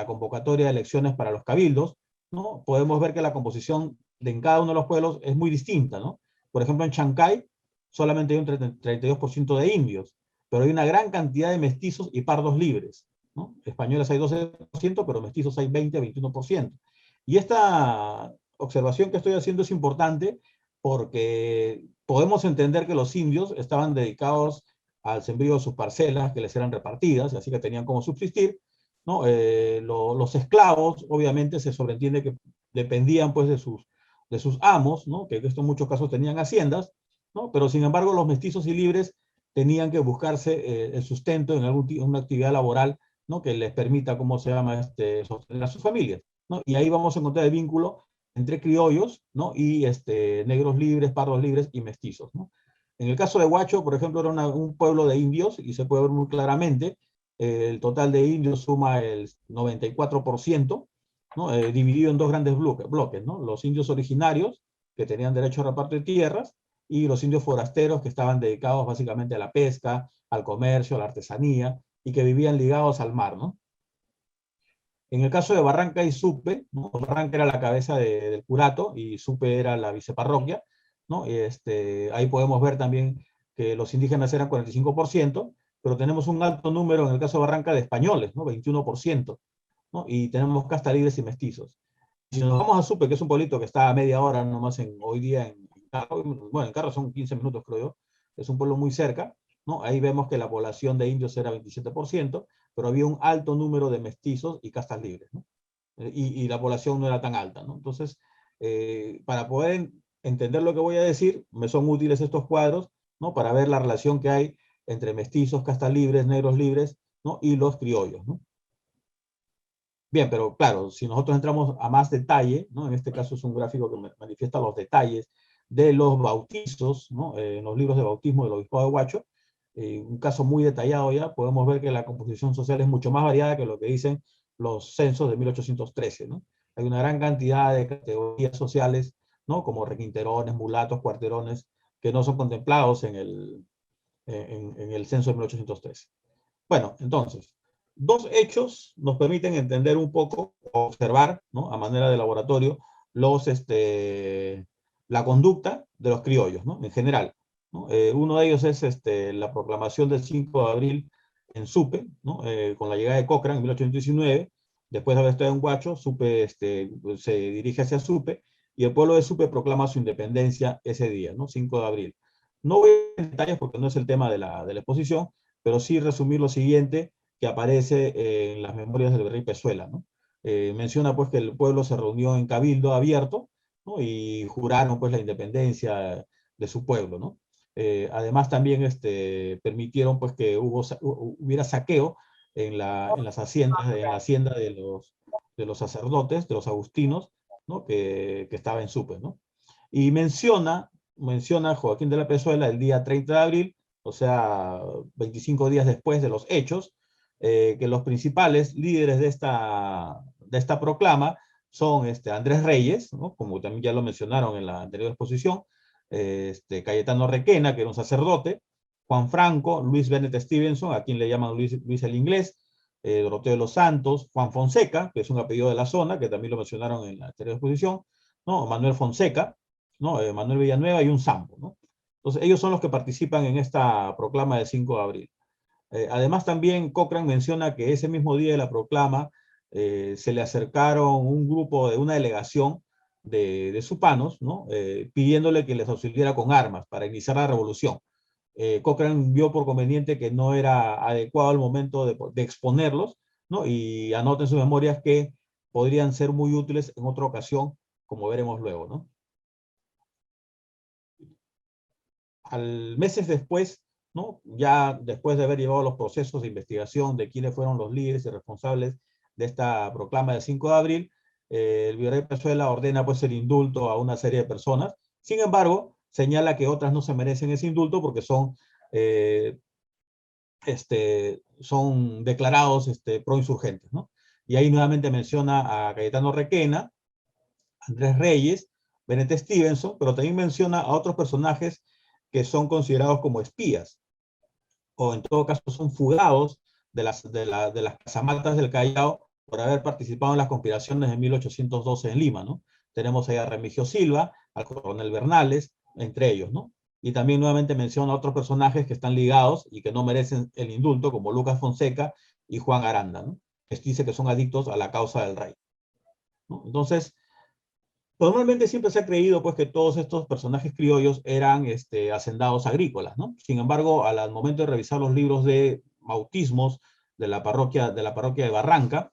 convocatoria de elecciones para los cabildos, ¿no? Podemos ver que la composición en cada uno de los pueblos es muy distinta, ¿no? Por ejemplo, en Chancay solamente hay un 32% de indios, pero hay una gran cantidad de mestizos y pardos libres, ¿no? Españoles hay 12%, pero mestizos hay 20-21%. Y esta observación que estoy haciendo es importante porque podemos entender que los indios estaban dedicados al sembrío de sus parcelas que les eran repartidas, así que tenían cómo subsistir, ¿no? Los esclavos, obviamente, se sobreentiende que dependían pues de sus amos, ¿no? Que esto en muchos casos tenían haciendas, ¿no? Pero sin embargo los mestizos y libres tenían que buscarse el sustento en una actividad laboral, ¿no? Que les permita, ¿cómo se llama?, sostener a sus familias, ¿no? Y ahí vamos a encontrar el vínculo entre criollos, ¿no? Y negros libres, pardos libres y mestizos, ¿no? En el caso de Huacho, por ejemplo, era un pueblo de indios, y se puede ver muy claramente, el total de indios suma el 94%, ¿no? Dividido en dos grandes bloques, ¿no? Los indios originarios, que tenían derecho a reparto de tierras, y los indios forasteros, que estaban dedicados básicamente a la pesca, al comercio, a la artesanía, y que vivían ligados al mar, ¿no? En el caso de Barranca y Supe, ¿no? Barranca era la cabeza del curato y Supe era la viceparroquia, ¿no? Ahí podemos ver también que los indígenas eran 45%, pero tenemos un alto número en el caso de Barranca de españoles, ¿no? 21%, ¿no? Y tenemos casta libres y mestizos. Si nos vamos a Supe, que es un pueblito que está a media hora nomás hoy día en carro, bueno, en carro son 15 minutos creo yo, es un pueblo muy cerca, ¿no? Ahí vemos que la población de indios era 27%, pero había un alto número de mestizos y castas libres, ¿no? Y la población no era tan alta, ¿no? Entonces, para poder entender lo que voy a decir, me son útiles estos cuadros, ¿no? Para ver la relación que hay entre mestizos, castas libres, negros libres, ¿no? Y los criollos, ¿no? Bien, pero claro, si nosotros entramos a más detalle, ¿no? En este caso es un gráfico que manifiesta los detalles de los bautizos, ¿no? En los libros de bautismo del Obispado de Huacho, un caso muy detallado ya, podemos ver que la composición social es mucho más variada que lo que dicen los censos de 1813, ¿no? Hay una gran cantidad de categorías sociales, ¿no? Como requinterones, mulatos, cuarterones, que no son contemplados en el censo de 1813. Bueno, entonces, dos hechos nos permiten entender un poco, observar, ¿no? A manera de laboratorio, la conducta de los criollos, ¿no? En general, ¿no? Uno de ellos es la proclamación del 5 de abril en Supe, ¿no? Con la llegada de Cochrane en 1819, después de haber estado en Huacho, Supe se dirige hacia Supe, y el pueblo de Supe proclama su independencia ese día, ¿no? 5 de abril. No voy en detalles porque no es el tema de la exposición, pero sí resumir lo siguiente que aparece en las memorias del virrey Pezuela, ¿no? Menciona pues que el pueblo se reunió en cabildo abierto, ¿no? Y juraron pues la independencia de su pueblo, ¿no? Además también permitieron pues que hubiera saqueo en las haciendas, en la hacienda de los sacerdotes, de los agustinos, ¿no? Que estaba en Supe, ¿no? Y menciona Joaquín de la Pezuela el día 30 de abril, o sea, 25 días después de los hechos, que los principales líderes de esta proclama son Andrés Reyes, ¿no? Como también ya lo mencionaron en la anterior exposición, Cayetano Requena, que era un sacerdote, Juan Franco, Luis Bennett Stevenson, a quien le llaman Luis el Inglés, Doroteo de los Santos, Juan Fonseca, que es un apellido de la zona, que también lo mencionaron en la anterior exposición, ¿no? Manuel Fonseca, ¿no? Manuel Villanueva y un Sampo, ¿no? Entonces, ellos son los que participan en esta proclama del 5 de abril. Además, también Cochrane menciona que ese mismo día de la proclama se le acercaron un grupo de una delegación de supanos, ¿no? Pidiéndole que les auxiliara con armas para iniciar la revolución. Cochrane vio por conveniente que no era adecuado el momento de exponerlos, ¿no? Y anota en sus memorias que podrían ser muy útiles en otra ocasión, como veremos luego, ¿no? Meses después ¿no? Ya después de haber llevado los procesos de investigación de quiénes fueron los líderes y responsables de esta proclama del 5 de abril, el virrey Pezuela ordena pues el indulto a una serie de personas. Sin embargo, señala que otras no se merecen ese indulto porque son declarados proinsurgentes, ¿no? Y ahí nuevamente menciona a Cayetano Requena, Andrés Reyes, Bennett Stevenson, pero también menciona a otros personajes que son considerados como espías, o en todo caso son fugados de las casamatas del Callao por haber participado en las conspiraciones de 1812 en Lima, ¿no? Tenemos ahí a Remigio Silva, al coronel Bernales, entre ellos, ¿no? Y también nuevamente menciona a otros personajes que están ligados y que no merecen el indulto, como Lucas Fonseca y Juan Aranda, ¿no? Que dice que son adictos a la causa del rey, ¿no? Entonces, normalmente siempre se ha creído pues, que todos estos personajes criollos eran hacendados agrícolas, ¿no? Sin embargo, al momento de revisar los libros de bautismos de la parroquia de Barranca,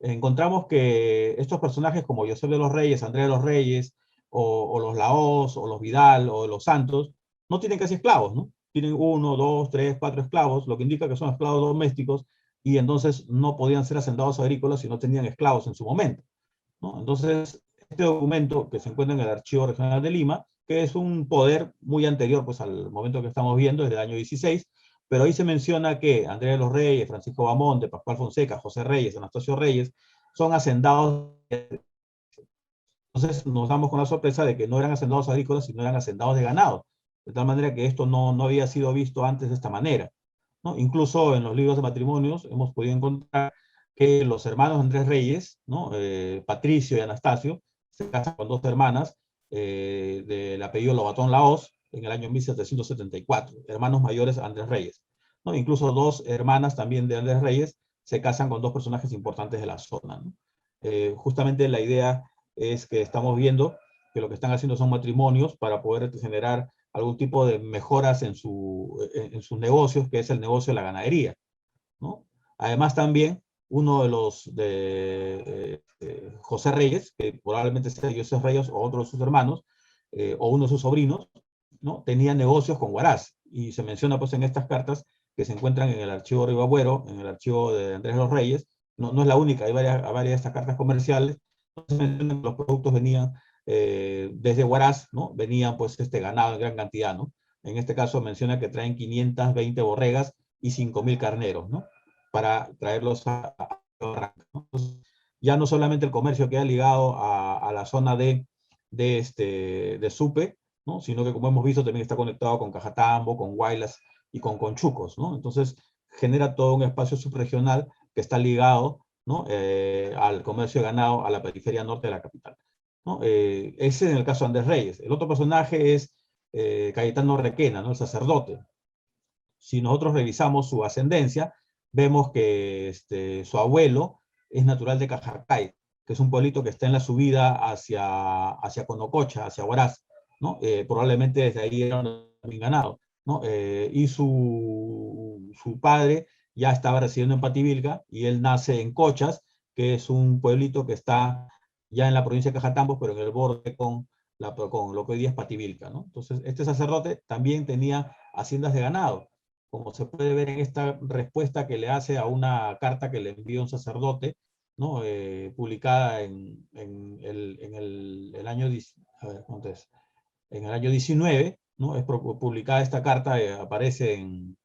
encontramos que estos personajes como José de los Reyes, Andrés de los Reyes, o los Laos, o los Vidal, o los Santos, no tienen casi esclavos, ¿no? Tienen 1, 2, 3, 4 esclavos, lo que indica que son esclavos domésticos, y entonces no podían ser hacendados agrícolas si no tenían esclavos en su momento, ¿no? Entonces, este documento que se encuentra en el Archivo Regional de Lima, que es un poder muy anterior pues, al momento que estamos viendo, desde el año 16, pero ahí se menciona que Andrés de los Reyes, Francisco Bamonte, Pascual Fonseca, José Reyes, Anastasio Reyes, son hacendados. Entonces nos damos con la sorpresa de que no eran hacendados agrícolas, sino eran hacendados de ganado, de tal manera que esto no había sido visto antes de esta manera, ¿no? Incluso en los libros de matrimonios hemos podido encontrar que los hermanos Andrés Reyes, ¿no? Patricio y Anastasio, se casan con 2 hermanas del apellido Lobatón Laos en el año 1774, hermanos mayores Andrés Reyes, ¿no? Incluso 2 hermanas también de Andrés Reyes se casan con 2 personajes importantes de la zona, ¿no? Justamente la idea es que estamos viendo que lo que están haciendo son matrimonios para poder generar algún tipo de mejoras en sus negocios, que es el negocio de la ganadería, ¿no? Además también uno de los José Reyes, que probablemente sea José Reyes o otro de sus hermanos, o uno de sus sobrinos, ¿no? Tenía negocios con Huaraz, y se menciona pues en estas cartas que se encuentran en el archivo Ribagüero, en el archivo de Andrés de los Reyes. No es la única, hay varias de estas cartas comerciales. Los productos venían desde Huaraz, ¿no? Venían pues ganado en gran cantidad, ¿no? En este caso menciona que traen 520 borregas y 5.000 carneros, ¿no? Para traerlos a Barranca, ¿no? Entonces, ya no solamente el comercio queda ligado a la zona de Supe, ¿no? Sino que como hemos visto también está conectado con Cajatambo, con Huaylas y con Conchucos, ¿no? Entonces genera todo un espacio subregional que está ligado, ¿no? Al comercio de ganado a la periferia norte de la capital, ¿no? Ese en el caso de Andrés Reyes. El otro personaje es Cayetano Requena, ¿no? El sacerdote. Si nosotros revisamos su ascendencia, vemos que su abuelo es natural de Cajarcay, que es un pueblito que está en la subida hacia Conococha, hacia Huaraz, ¿no? Probablemente desde ahí era un ganado, ¿no? Y su padre ya estaba residiendo en Pativilca, y él nace en Cochas, que es un pueblito que está ya en la provincia de Cajatambo, pero en el borde con lo que hoy día es Pativilca, ¿no? Entonces, este sacerdote también tenía haciendas de ganado, como se puede ver en esta respuesta que le hace a una carta que le envió un sacerdote, ¿no? Publicada en el año, a ver, en el año 19, ¿no? Es publicada esta carta, aparece en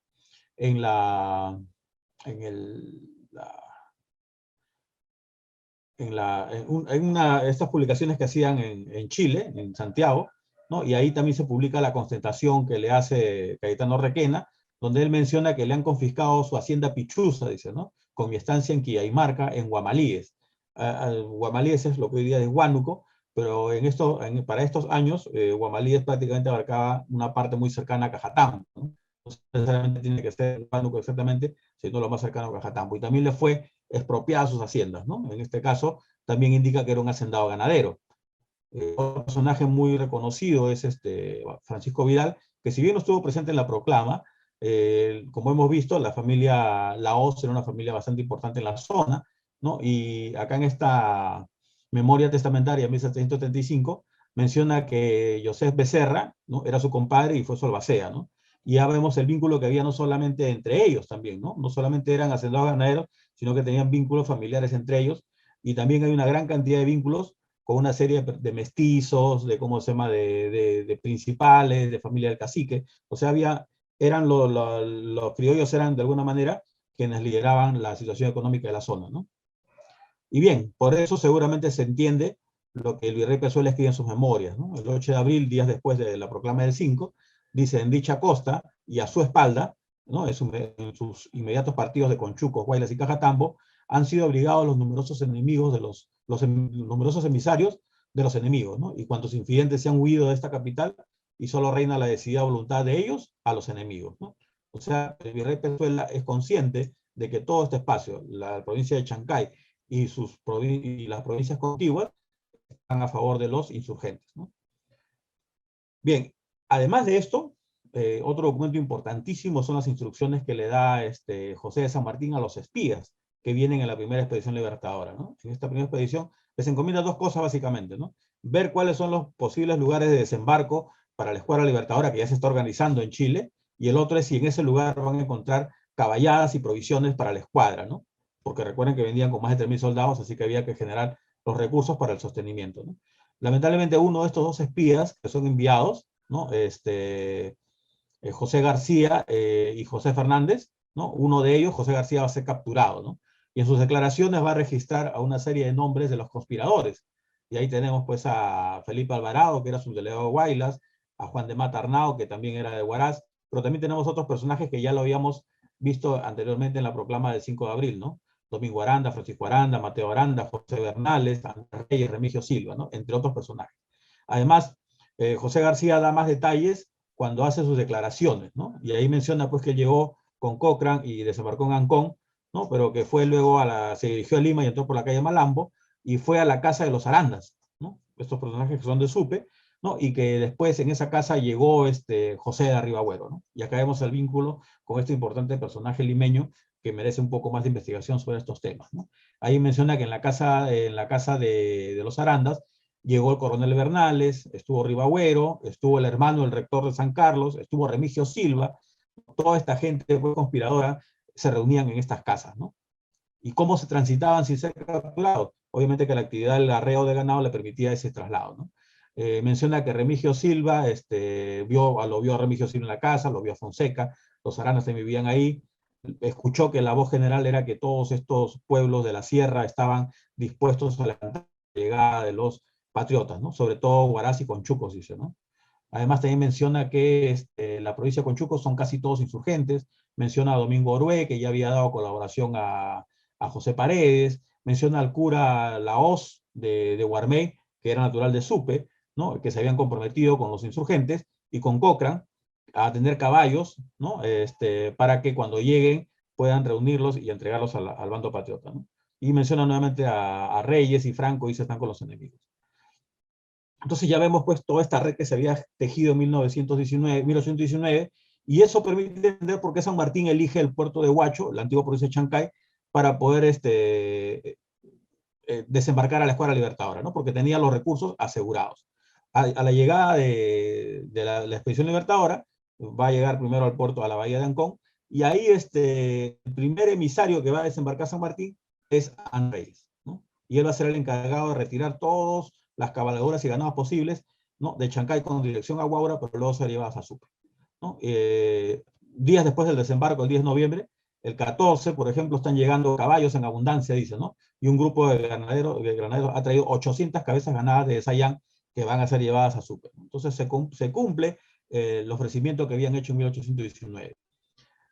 estas publicaciones que hacían en Chile, en Santiago, ¿no? Y ahí también se publica la constatación que le hace Cayetano Requena, donde él menciona que le han confiscado su hacienda Pichuza, dice, ¿no? Con mi estancia en Quillaimarca, en Guamalíes. Guamalíes es lo que hoy día es Huánuco, pero para estos años, Guamalíes prácticamente abarcaba una parte muy cercana a Cajatambo, ¿no? No necesariamente tiene que ser Huánuco exactamente, sino lo más cercano a Cajatambo. Y también le fue expropiada sus haciendas, ¿no? En este caso, también indica que era un hacendado ganadero. Otro personaje muy reconocido es Francisco Vidal, que si bien no estuvo presente en la proclama, como hemos visto, la familia Laos era una familia bastante importante en la zona, ¿no? Y acá en esta memoria testamentaria, 1735, menciona que José Becerra, ¿no? Era su compadre y fue su albacea, ¿no? Y ya vemos el vínculo que había no solamente entre ellos también, ¿no? No solamente eran hacendados ganaderos, sino que tenían vínculos familiares entre ellos, y también hay una gran cantidad de vínculos con una serie de mestizos, de cómo se llama, de principales, de familia del cacique. O sea, los criollos eran de alguna manera quienes lideraban la situación económica de la zona, ¿no? Y bien, por eso seguramente se entiende lo que el virrey Pezuela escribe en sus memorias, ¿no? El 8 de abril, días después de la proclama del 5, dice: en dicha costa y a su espalda, ¿no? En sus inmediatos partidos de Conchucos, Guaylas y Cajatambo, han sido obligados los numerosos enemigos de los numerosos emisarios de los enemigos, ¿no? Y cuantos infidentes se han huido de esta capital, y solo reina la decidida voluntad de ellos a los enemigos, ¿no? O sea, el virrey Pezuela es consciente de que todo este espacio, la provincia de Chancay y las provincias contiguas, están a favor de los insurgentes, ¿no? Bien, además de esto, otro documento importantísimo son las instrucciones que le da José de San Martín a los espías que vienen en la primera expedición libertadora, ¿no? En esta primera expedición les encomienda dos cosas básicamente, ¿no? Ver cuáles son los posibles lugares de desembarco para la escuadra libertadora que ya se está organizando en Chile, y el otro es si en ese lugar van a encontrar caballadas y provisiones para la escuadra, ¿no? Porque recuerden que venían con más de 3.000 soldados, así que había que generar los recursos para el sostenimiento, ¿no? Lamentablemente uno de estos dos espías que son enviados, ¿no? José García y José Fernández, ¿no? Uno de ellos, José García, va a ser capturado, ¿no? Y en sus declaraciones va a registrar a una serie de nombres de los conspiradores. Y ahí tenemos pues a Felipe Alvarado, que era subdelegado de Guaylas, a Juan de Mata Arnao, que también era de Huaraz, pero también tenemos otros personajes que ya lo habíamos visto anteriormente en la proclama del 5 de abril, ¿no? Domingo Aranda, Francisco Aranda, Mateo Aranda, José Bernales, Andrés Reyes, Remigio Silva, ¿no? Entre otros personajes. Además, José García da más detalles cuando hace sus declaraciones, ¿no? Y ahí menciona pues que llegó con Cochrane y desembarcó en Ancón, ¿no? Pero que fue luego se dirigió a Lima y entró por la calle Malambo y fue a la casa de los Arandas, ¿no? Estos personajes que son de Supe, ¿no? Y que después en esa casa llegó José de Arribagüero, ¿no? Y acá vemos el vínculo con este importante personaje limeño que merece un poco más de investigación sobre estos temas, ¿no? Ahí menciona que en la casa de los Arandas llegó el coronel Bernales, estuvo Ribagüero, estuvo el hermano del rector de San Carlos, estuvo Remigio Silva. Toda esta gente fue conspiradora, se reunían en estas casas, ¿no? ¿Y cómo se transitaban sin ser capturados? Obviamente que la actividad del arreo de ganado le permitía ese traslado, ¿no? Menciona que Remigio Silva, lo vio a Remigio Silva en la casa, lo vio a Fonseca, los Arandas también vivían ahí, escuchó que la voz general era que todos estos pueblos de la sierra estaban dispuestos a la llegada de los patriotas, ¿no? Sobre todo Huaraz y Conchucos, dice, ¿no? Además también menciona que la provincia de Conchucos son casi todos insurgentes, menciona a Domingo Orué, que ya había dado colaboración a José Paredes, menciona al cura Laos de Guarmey, que era natural de Supe, ¿no? Que se habían comprometido con los insurgentes y con Cochrane a tener caballos, ¿no? Para que cuando lleguen puedan reunirlos y entregarlos al bando patriota, ¿no? Y menciona nuevamente a Reyes y Franco, y se están con los enemigos. Entonces ya vemos pues toda esta red que se había tejido en 1819, y eso permite entender por qué San Martín elige el puerto de Huacho, la antigua provincia de Chancay, para poder desembarcar a la escuadra libertadora, ¿no? Porque tenía los recursos asegurados. A la llegada de la expedición libertadora, va a llegar primero al puerto, a la bahía de Ancón, y ahí el primer emisario que va a desembarcar San Martín es Andrés, ¿no? Y él va a ser el encargado de retirar todas las cabalgaduras y ganados posibles, ¿no? De Chancay con dirección a Huaura, pero luego ser llevadas a Sucre, ¿no? Días después del desembarco, el 10 de noviembre, el 14, por ejemplo, están llegando caballos en abundancia, dice, ¿no? Y un grupo de granaderos ha traído 800 cabezas ganadas de Sayán que van a ser llevadas a Sucre. Entonces se cumple el ofrecimiento que habían hecho en 1819.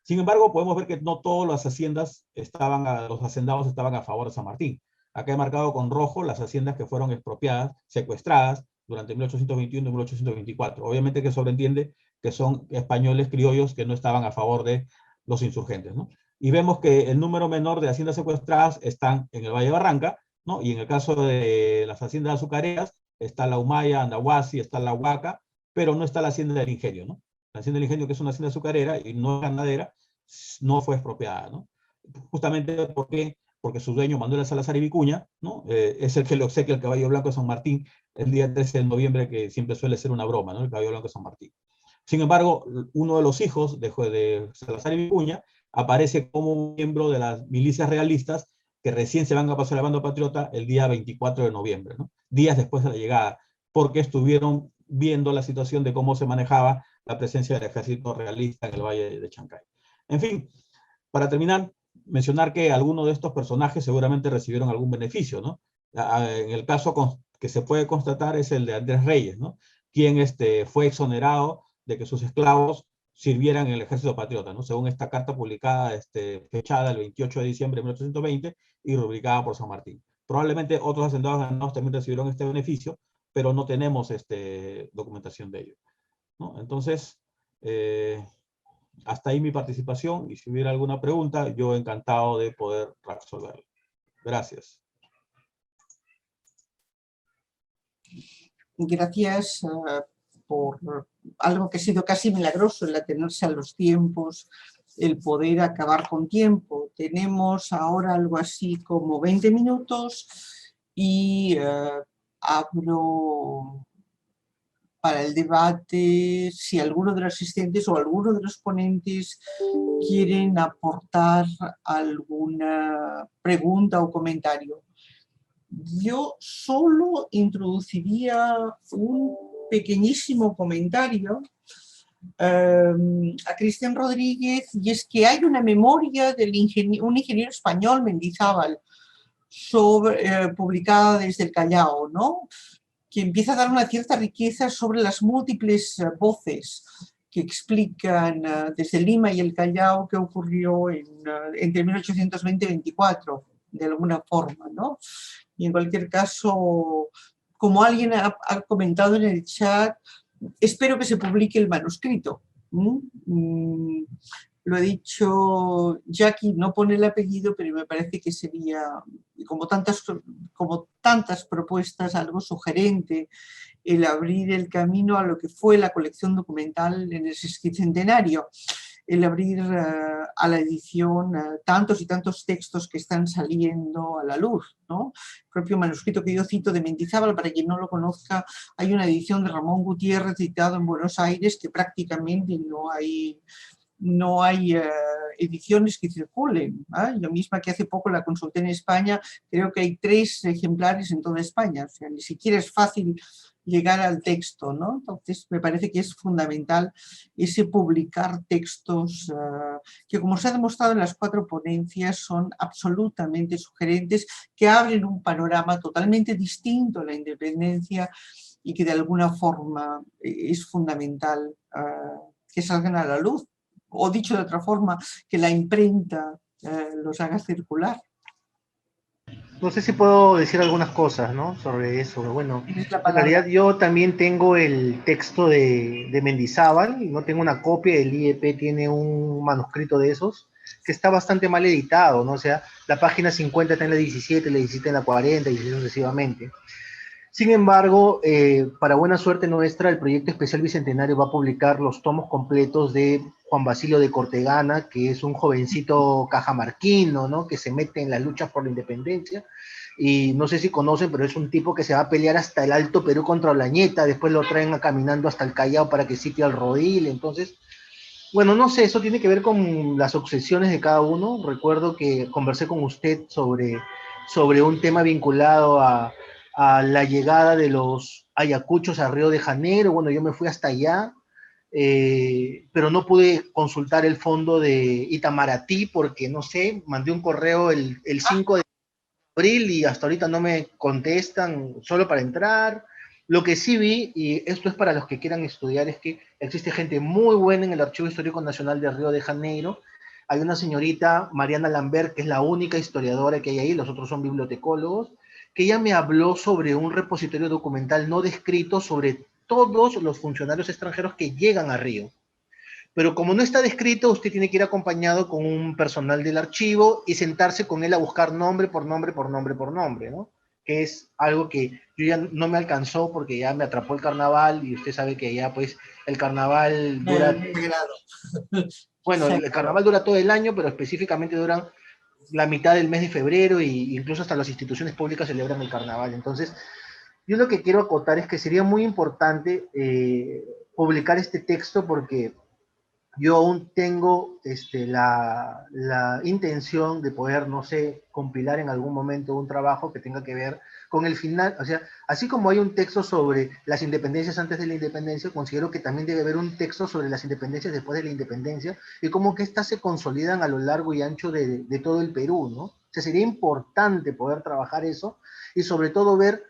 Sin embargo, podemos ver que no todas las haciendas los hacendados estaban a favor de San Martín. Acá he marcado con rojo las haciendas que fueron expropiadas, secuestradas durante 1821 y 1824. Obviamente que sobreentiende que son españoles criollos que no estaban a favor de los insurgentes, ¿no? Y vemos que el número menor de haciendas secuestradas están en el Valle de Barranca, ¿no? Y en el caso de las haciendas azucareras, está la Humaya, Andahuasi, está la Huaca, pero no está la hacienda del Ingenio, ¿no? La hacienda del Ingenio, que es una hacienda azucarera y no ganadera, no fue expropiada, ¿no? Justamente porque su dueño, Manuel Salazar y Vicuña, ¿no? Es el que le obsequia el caballo blanco de San Martín el día 13 de noviembre, que siempre suele ser una broma, ¿no? El caballo blanco de San Martín. Sin embargo, uno de los hijos de Salazar y Vicuña aparece como miembro de las milicias realistas que recién se van a pasar al bando patriota el día 24 de noviembre, ¿no? Días después de la llegada, porque estuvieron viendo la situación de cómo se manejaba la presencia del ejército realista en el Valle de Chancay. En fin, para terminar, mencionar que algunos de estos personajes seguramente recibieron algún beneficio, ¿no? En el caso que se puede constatar es el de Andrés Reyes, ¿no? Quien fue exonerado de que sus esclavos sirvieran en el ejército patriota, ¿no? Según esta carta publicada, fechada el 28 de diciembre de 1820 y rubricada por San Martín. Probablemente otros hacendados ganados también recibieron este beneficio, pero no tenemos documentación de ello, ¿no? Entonces, hasta ahí mi participación, y si hubiera alguna pregunta, yo encantado de poder resolverla. Gracias. Gracias por algo que ha sido casi milagroso, el atenerse a los tiempos, el poder acabar con tiempo. Tenemos ahora algo así como 20 minutos y abro para el debate si alguno de los asistentes o alguno de los ponentes quieren aportar alguna pregunta o comentario. Yo solo introduciría un pequeñísimo comentario a Cristian Rodríguez, y es que hay una memoria de un ingeniero español, Mendizábal, publicada desde el Callao, ¿no? Que empieza a dar una cierta riqueza sobre las múltiples voces que explican desde Lima y el Callao qué ocurrió entre 1820 y 24, de alguna forma, ¿no? Y en cualquier caso, como alguien ha comentado en el chat, espero que se publique el manuscrito. Lo ha dicho Jackie, no pone el apellido, pero me parece que sería, como tantas propuestas, algo sugerente el abrir el camino a lo que fue la colección documental en el sesquicentenario, el abrir a la edición tantos y tantos textos que están saliendo a la luz, ¿no? El propio manuscrito que yo cito de Mendizábal, para quien no lo conozca, hay una edición de Ramón Gutiérrez editado en Buenos Aires que prácticamente no hay ediciones que circulen, ¿eh? Lo mismo que hace poco la consulté en España, creo que hay 3 ejemplares en toda España, o sea, ni siquiera es fácil llegar al texto, ¿no? Entonces me parece que es fundamental ese publicar textos que, como se ha demostrado en las 4 ponencias, son absolutamente sugerentes, que abren un panorama totalmente distinto a la independencia y que de alguna forma es fundamental que salgan a la luz, o dicho de otra forma, que la imprenta los haga circular. No sé si puedo decir algunas cosas, ¿no? Sobre eso. Bueno, en realidad yo también tengo el texto de Mendizábal, no tengo una copia, el IEP tiene un manuscrito de esos, que está bastante mal editado, ¿no? O sea, la página 50 está en la 17, la 17 en la 40 y así sucesivamente. Sin embargo, para buena suerte nuestra, el Proyecto Especial Bicentenario va a publicar los tomos completos de Juan Basilio de Cortegana, que es un jovencito cajamarquino, ¿no? Que se mete en las luchas por la independencia, y no sé si conocen, pero es un tipo que se va a pelear hasta el Alto Perú contra Olañeta, después lo traen caminando hasta el Callao para que sitio al Rodil. Entonces, bueno, no sé, eso tiene que ver con las obsesiones de cada uno. Recuerdo que conversé con usted sobre un tema vinculado a la llegada de los ayacuchos a Río de Janeiro. Bueno, yo me fui hasta allá, pero no pude consultar el fondo de Itamaraty porque, no sé, mandé un correo el 5 de abril y hasta ahorita no me contestan, solo para entrar. Lo que sí vi, y esto es para los que quieran estudiar, es que existe gente muy buena en el Archivo Histórico Nacional de Río de Janeiro. Hay una señorita, Mariana Lambert, que es la única historiadora que hay ahí, los otros son bibliotecólogos, que ella me habló sobre un repositorio documental no descrito sobre todos los funcionarios extranjeros que llegan a Río. Pero como no está descrito, usted tiene que ir acompañado con un personal del archivo y sentarse con él a buscar nombre por nombre, por nombre, por nombre, ¿no? Que es algo que yo ya no me alcanzó porque ya me atrapó el carnaval, y usted sabe que ya pues el carnaval dura... Bueno, el carnaval dura todo el año, pero específicamente duran la mitad del mes de febrero, e incluso hasta las instituciones públicas celebran el carnaval. Entonces, yo lo que quiero acotar es que sería muy importante publicar este texto porque yo aún tengo la intención de poder, no sé, compilar en algún momento un trabajo que tenga que ver con el final. O sea, así como hay un texto sobre las independencias antes de la independencia, considero que también debe haber un texto sobre las independencias después de la independencia y cómo que éstas se consolidan a lo largo y ancho de todo el Perú, ¿no? O sea, sería importante poder trabajar eso y sobre todo ver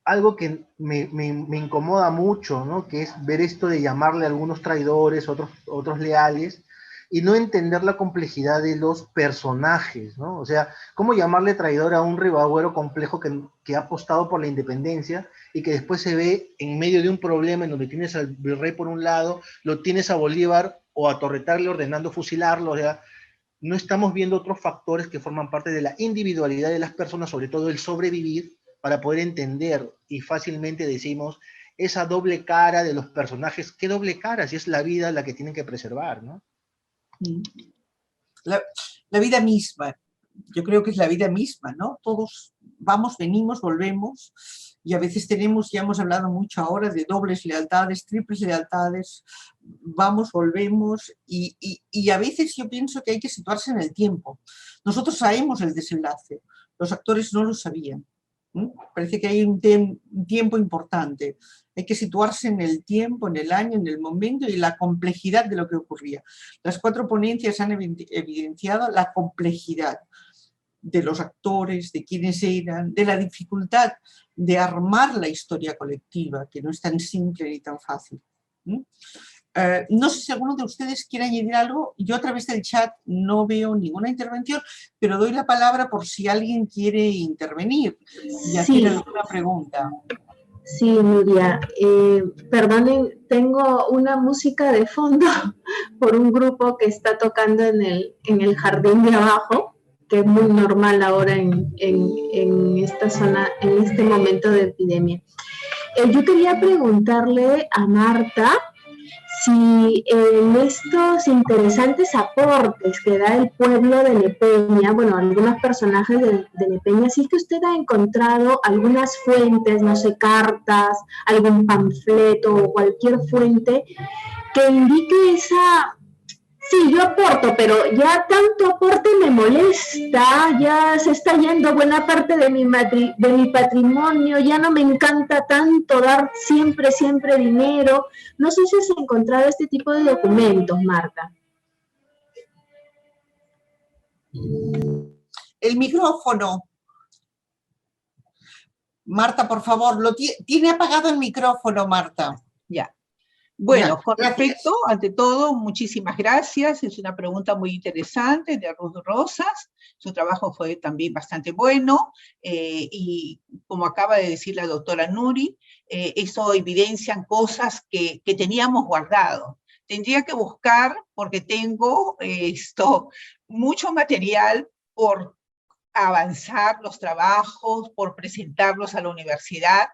algo que me incomoda mucho, ¿no? Que es ver esto de llamarle a algunos traidores, otros leales, y no entender la complejidad de los personajes, ¿no? O sea, ¿cómo llamarle traidor a un ribagüero complejo que ha apostado por la independencia y que después se ve en medio de un problema en donde tienes al virrey por un lado, lo tienes a Bolívar o a Torretarle ordenando fusilarlo? O sea, no estamos viendo otros factores que forman parte de la individualidad de las personas, sobre todo el sobrevivir, para poder entender, y fácilmente decimos esa doble cara de los personajes. ¿Qué doble cara? Si es la vida la que tienen que preservar, ¿no? La vida misma, yo creo que es la vida misma, ¿no? Todos vamos, venimos, volvemos, y a veces tenemos, ya hemos hablado mucho ahora de dobles lealtades, triples lealtades, vamos, volvemos, y a veces yo pienso que hay que situarse en el tiempo. Nosotros sabemos el desenlace, los actores no lo sabían. Parece que hay un tiempo importante. Hay que situarse en el tiempo, en el año, en el momento y la complejidad de lo que ocurría. Las 4 ponencias han evidenciado la complejidad de los actores, de quiénes eran, de la dificultad de armar la historia colectiva, que no es tan simple ni tan fácil. No sé si alguno de ustedes quiere añadir algo. Yo a través del chat no veo ninguna intervención, pero doy la palabra por si alguien quiere intervenir y hacer alguna pregunta. Sí, Nuria. Perdonen, tengo una música de fondo por un grupo que está tocando en el jardín de abajo, que es muy normal ahora en esta zona, en este momento de epidemia. Yo quería preguntarle a Marta si en estos interesantes aportes que da el pueblo de Nepeña, bueno, algunos personajes de Nepeña, si es que usted ha encontrado algunas fuentes, no sé, cartas, algún panfleto o cualquier fuente que indique esa... Sí, yo aporto, pero ya tanto aporte me molesta, ya se está yendo buena parte de mi patrimonio, ya no me encanta tanto dar siempre dinero. No sé si has encontrado este tipo de documentos, Marta. El micrófono. Marta, por favor, tiene apagado el micrófono, Marta. Ya. Bueno, Ya, con gracias. respecto, ante todo, muchísimas gracias. Es una pregunta muy interesante de Ruth Rosas. Su trabajo fue también bastante bueno. Y como acaba de decir la doctora Nuri, eso evidencian cosas que teníamos guardado. Tendría que buscar, porque tengo mucho material por avanzar los trabajos, por presentarlos a la universidad.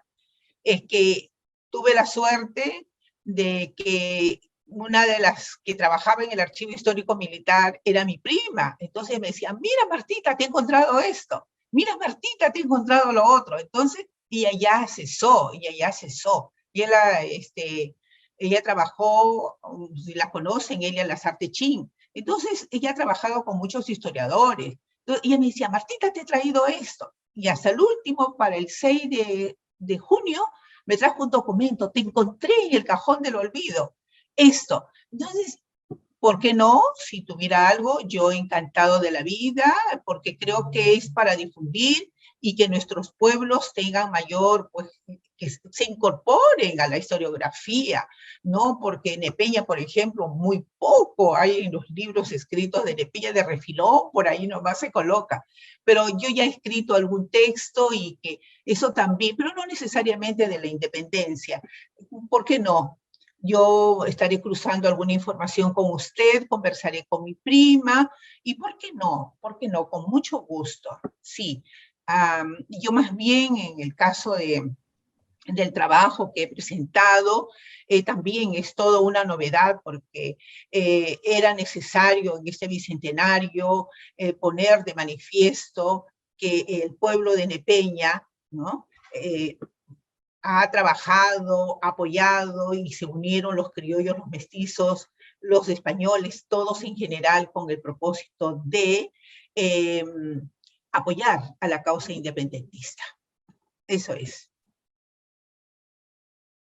Es que tuve la suerte de que una de las que trabajaba en el Archivo Histórico Militar era mi prima. Entonces me decía, mira Martita, te he encontrado esto. Mira Martita, te he encontrado lo otro. Entonces ella ya cesó. Y ella trabajó, si la conocen, Elia Lazarte Chin. Entonces ella ha trabajado con muchos historiadores. Entonces, ella me decía, Martita, te he traído esto. Y hasta el último, para el 6 de junio, me trajo un documento, te encontré en el cajón del olvido, esto. Entonces, ¿por qué no? Si tuviera algo, yo encantado de la vida, porque creo que es para difundir y que nuestros pueblos tengan mayor, pues, que se incorporen a la historiografía, ¿no? Porque Nepeña, por ejemplo, muy poco hay en los libros escritos de Nepeña de refilón, por ahí nomás se coloca. Pero yo ya he escrito algún texto y que eso también, pero no necesariamente de la independencia. ¿Por qué no? Yo estaré cruzando alguna información con usted, conversaré con mi prima, y ¿por qué no? ¿Por qué no? Con mucho gusto, sí. Yo más bien en el caso del trabajo que he presentado, también es toda una novedad porque era necesario en este bicentenario poner de manifiesto que el pueblo de Nepeña, ¿no? ha trabajado, apoyado y se unieron los criollos, los mestizos, los españoles, todos en general con el propósito de apoyar a la causa independentista. Eso es.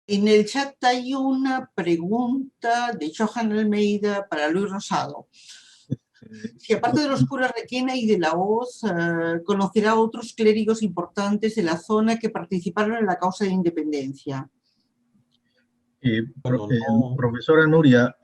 En el chat hay una pregunta de Johan Almeida para Luis Rosado. Si aparte de los curas Requena y de la Hoz, conocerá a otros clérigos importantes de la zona que participaron en la causa de independencia. Profesora Nuria,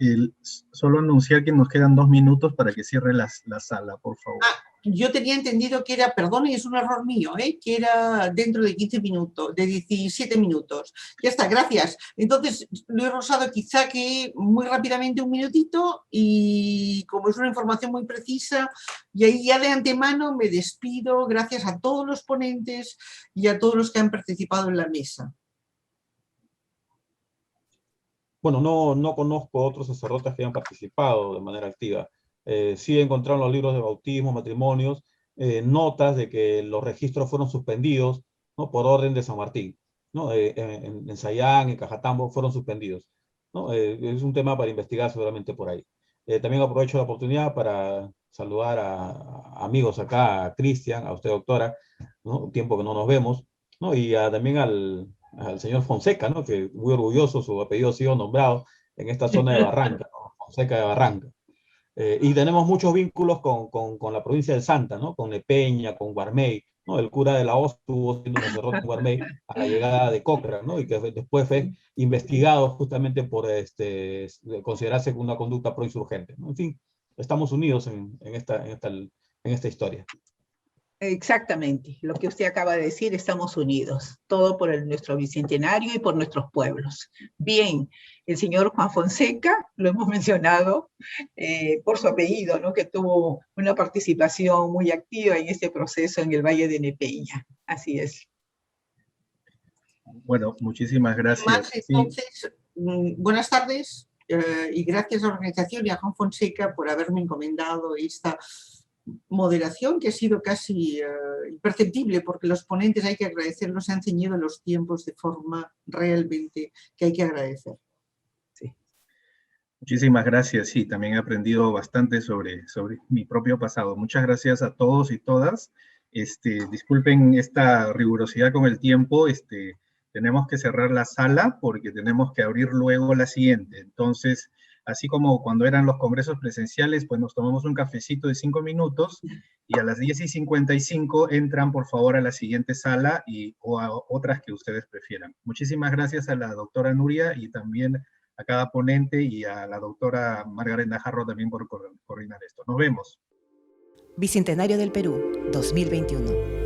solo anunciar que nos quedan 2 minutos para que cierre la sala, por favor. Yo tenía entendido que era, perdón, y es un error mío, que era dentro de 15 minutos, de 17 minutos. Ya está, gracias. Entonces, Luis Rosado, quizá que muy rápidamente 1 minutito, y como es una información muy precisa, y ahí ya de antemano me despido, gracias a todos los ponentes y a todos los que han participado en la mesa. Bueno, no conozco otros sacerdotes que hayan participado de manera activa. Sí encontraron los libros de bautismo, matrimonios, notas de que los registros fueron suspendidos, ¿no?, por orden de San Martín, ¿no? En Sayán, en Cajatambo, fueron suspendidos, ¿no? Es un tema para investigar seguramente por ahí. También aprovecho la oportunidad para saludar a amigos acá, a Cristian, a usted, doctora, ¿no?, un tiempo que no nos vemos, ¿no? Y también al señor Fonseca, ¿no?, que muy orgulloso, su apellido ha sido nombrado en esta zona de Barranca, ¿no?, Fonseca de Barranca. Y tenemos muchos vínculos con la provincia del Santa, ¿no?, con Nepeña, con Guarmey, ¿no? El cura de la Hoz estuvo siendo sacerdote en Guarmey a la llegada de Cochrane, ¿no?, y que después fue investigado justamente por considerarse una conducta proinsurgente, ¿no? En fin, estamos unidos en esta historia. Exactamente, lo que usted acaba de decir, estamos unidos, todo por nuestro bicentenario y por nuestros pueblos. Bien, el señor Juan Fonseca, lo hemos mencionado por su apellido, ¿no?, que tuvo una participación muy activa en este proceso en el Valle de Nepeña. Así es. Bueno, muchísimas gracias. Entonces, buenas tardes y gracias a la organización y a Juan Fonseca por haberme encomendado esta moderación que ha sido casi imperceptible, porque los ponentes, hay que agradecerlos, han ceñido los tiempos de forma realmente que hay que agradecer. Sí. Muchísimas gracias. Sí, también he aprendido bastante sobre mi propio pasado. Muchas gracias a todos y todas. Disculpen esta rigurosidad con el tiempo. Tenemos que cerrar la sala porque tenemos que abrir luego la siguiente. Entonces, así como cuando eran los congresos presenciales, pues nos tomamos un cafecito de 5 minutos y a las 10:55 entran, por favor, a la siguiente sala o a otras que ustedes prefieran. Muchísimas gracias a la doctora Nuria y también a cada ponente y a la doctora Margaret Najarro también por coordinar esto. Nos vemos. Bicentenario del Perú, 2021.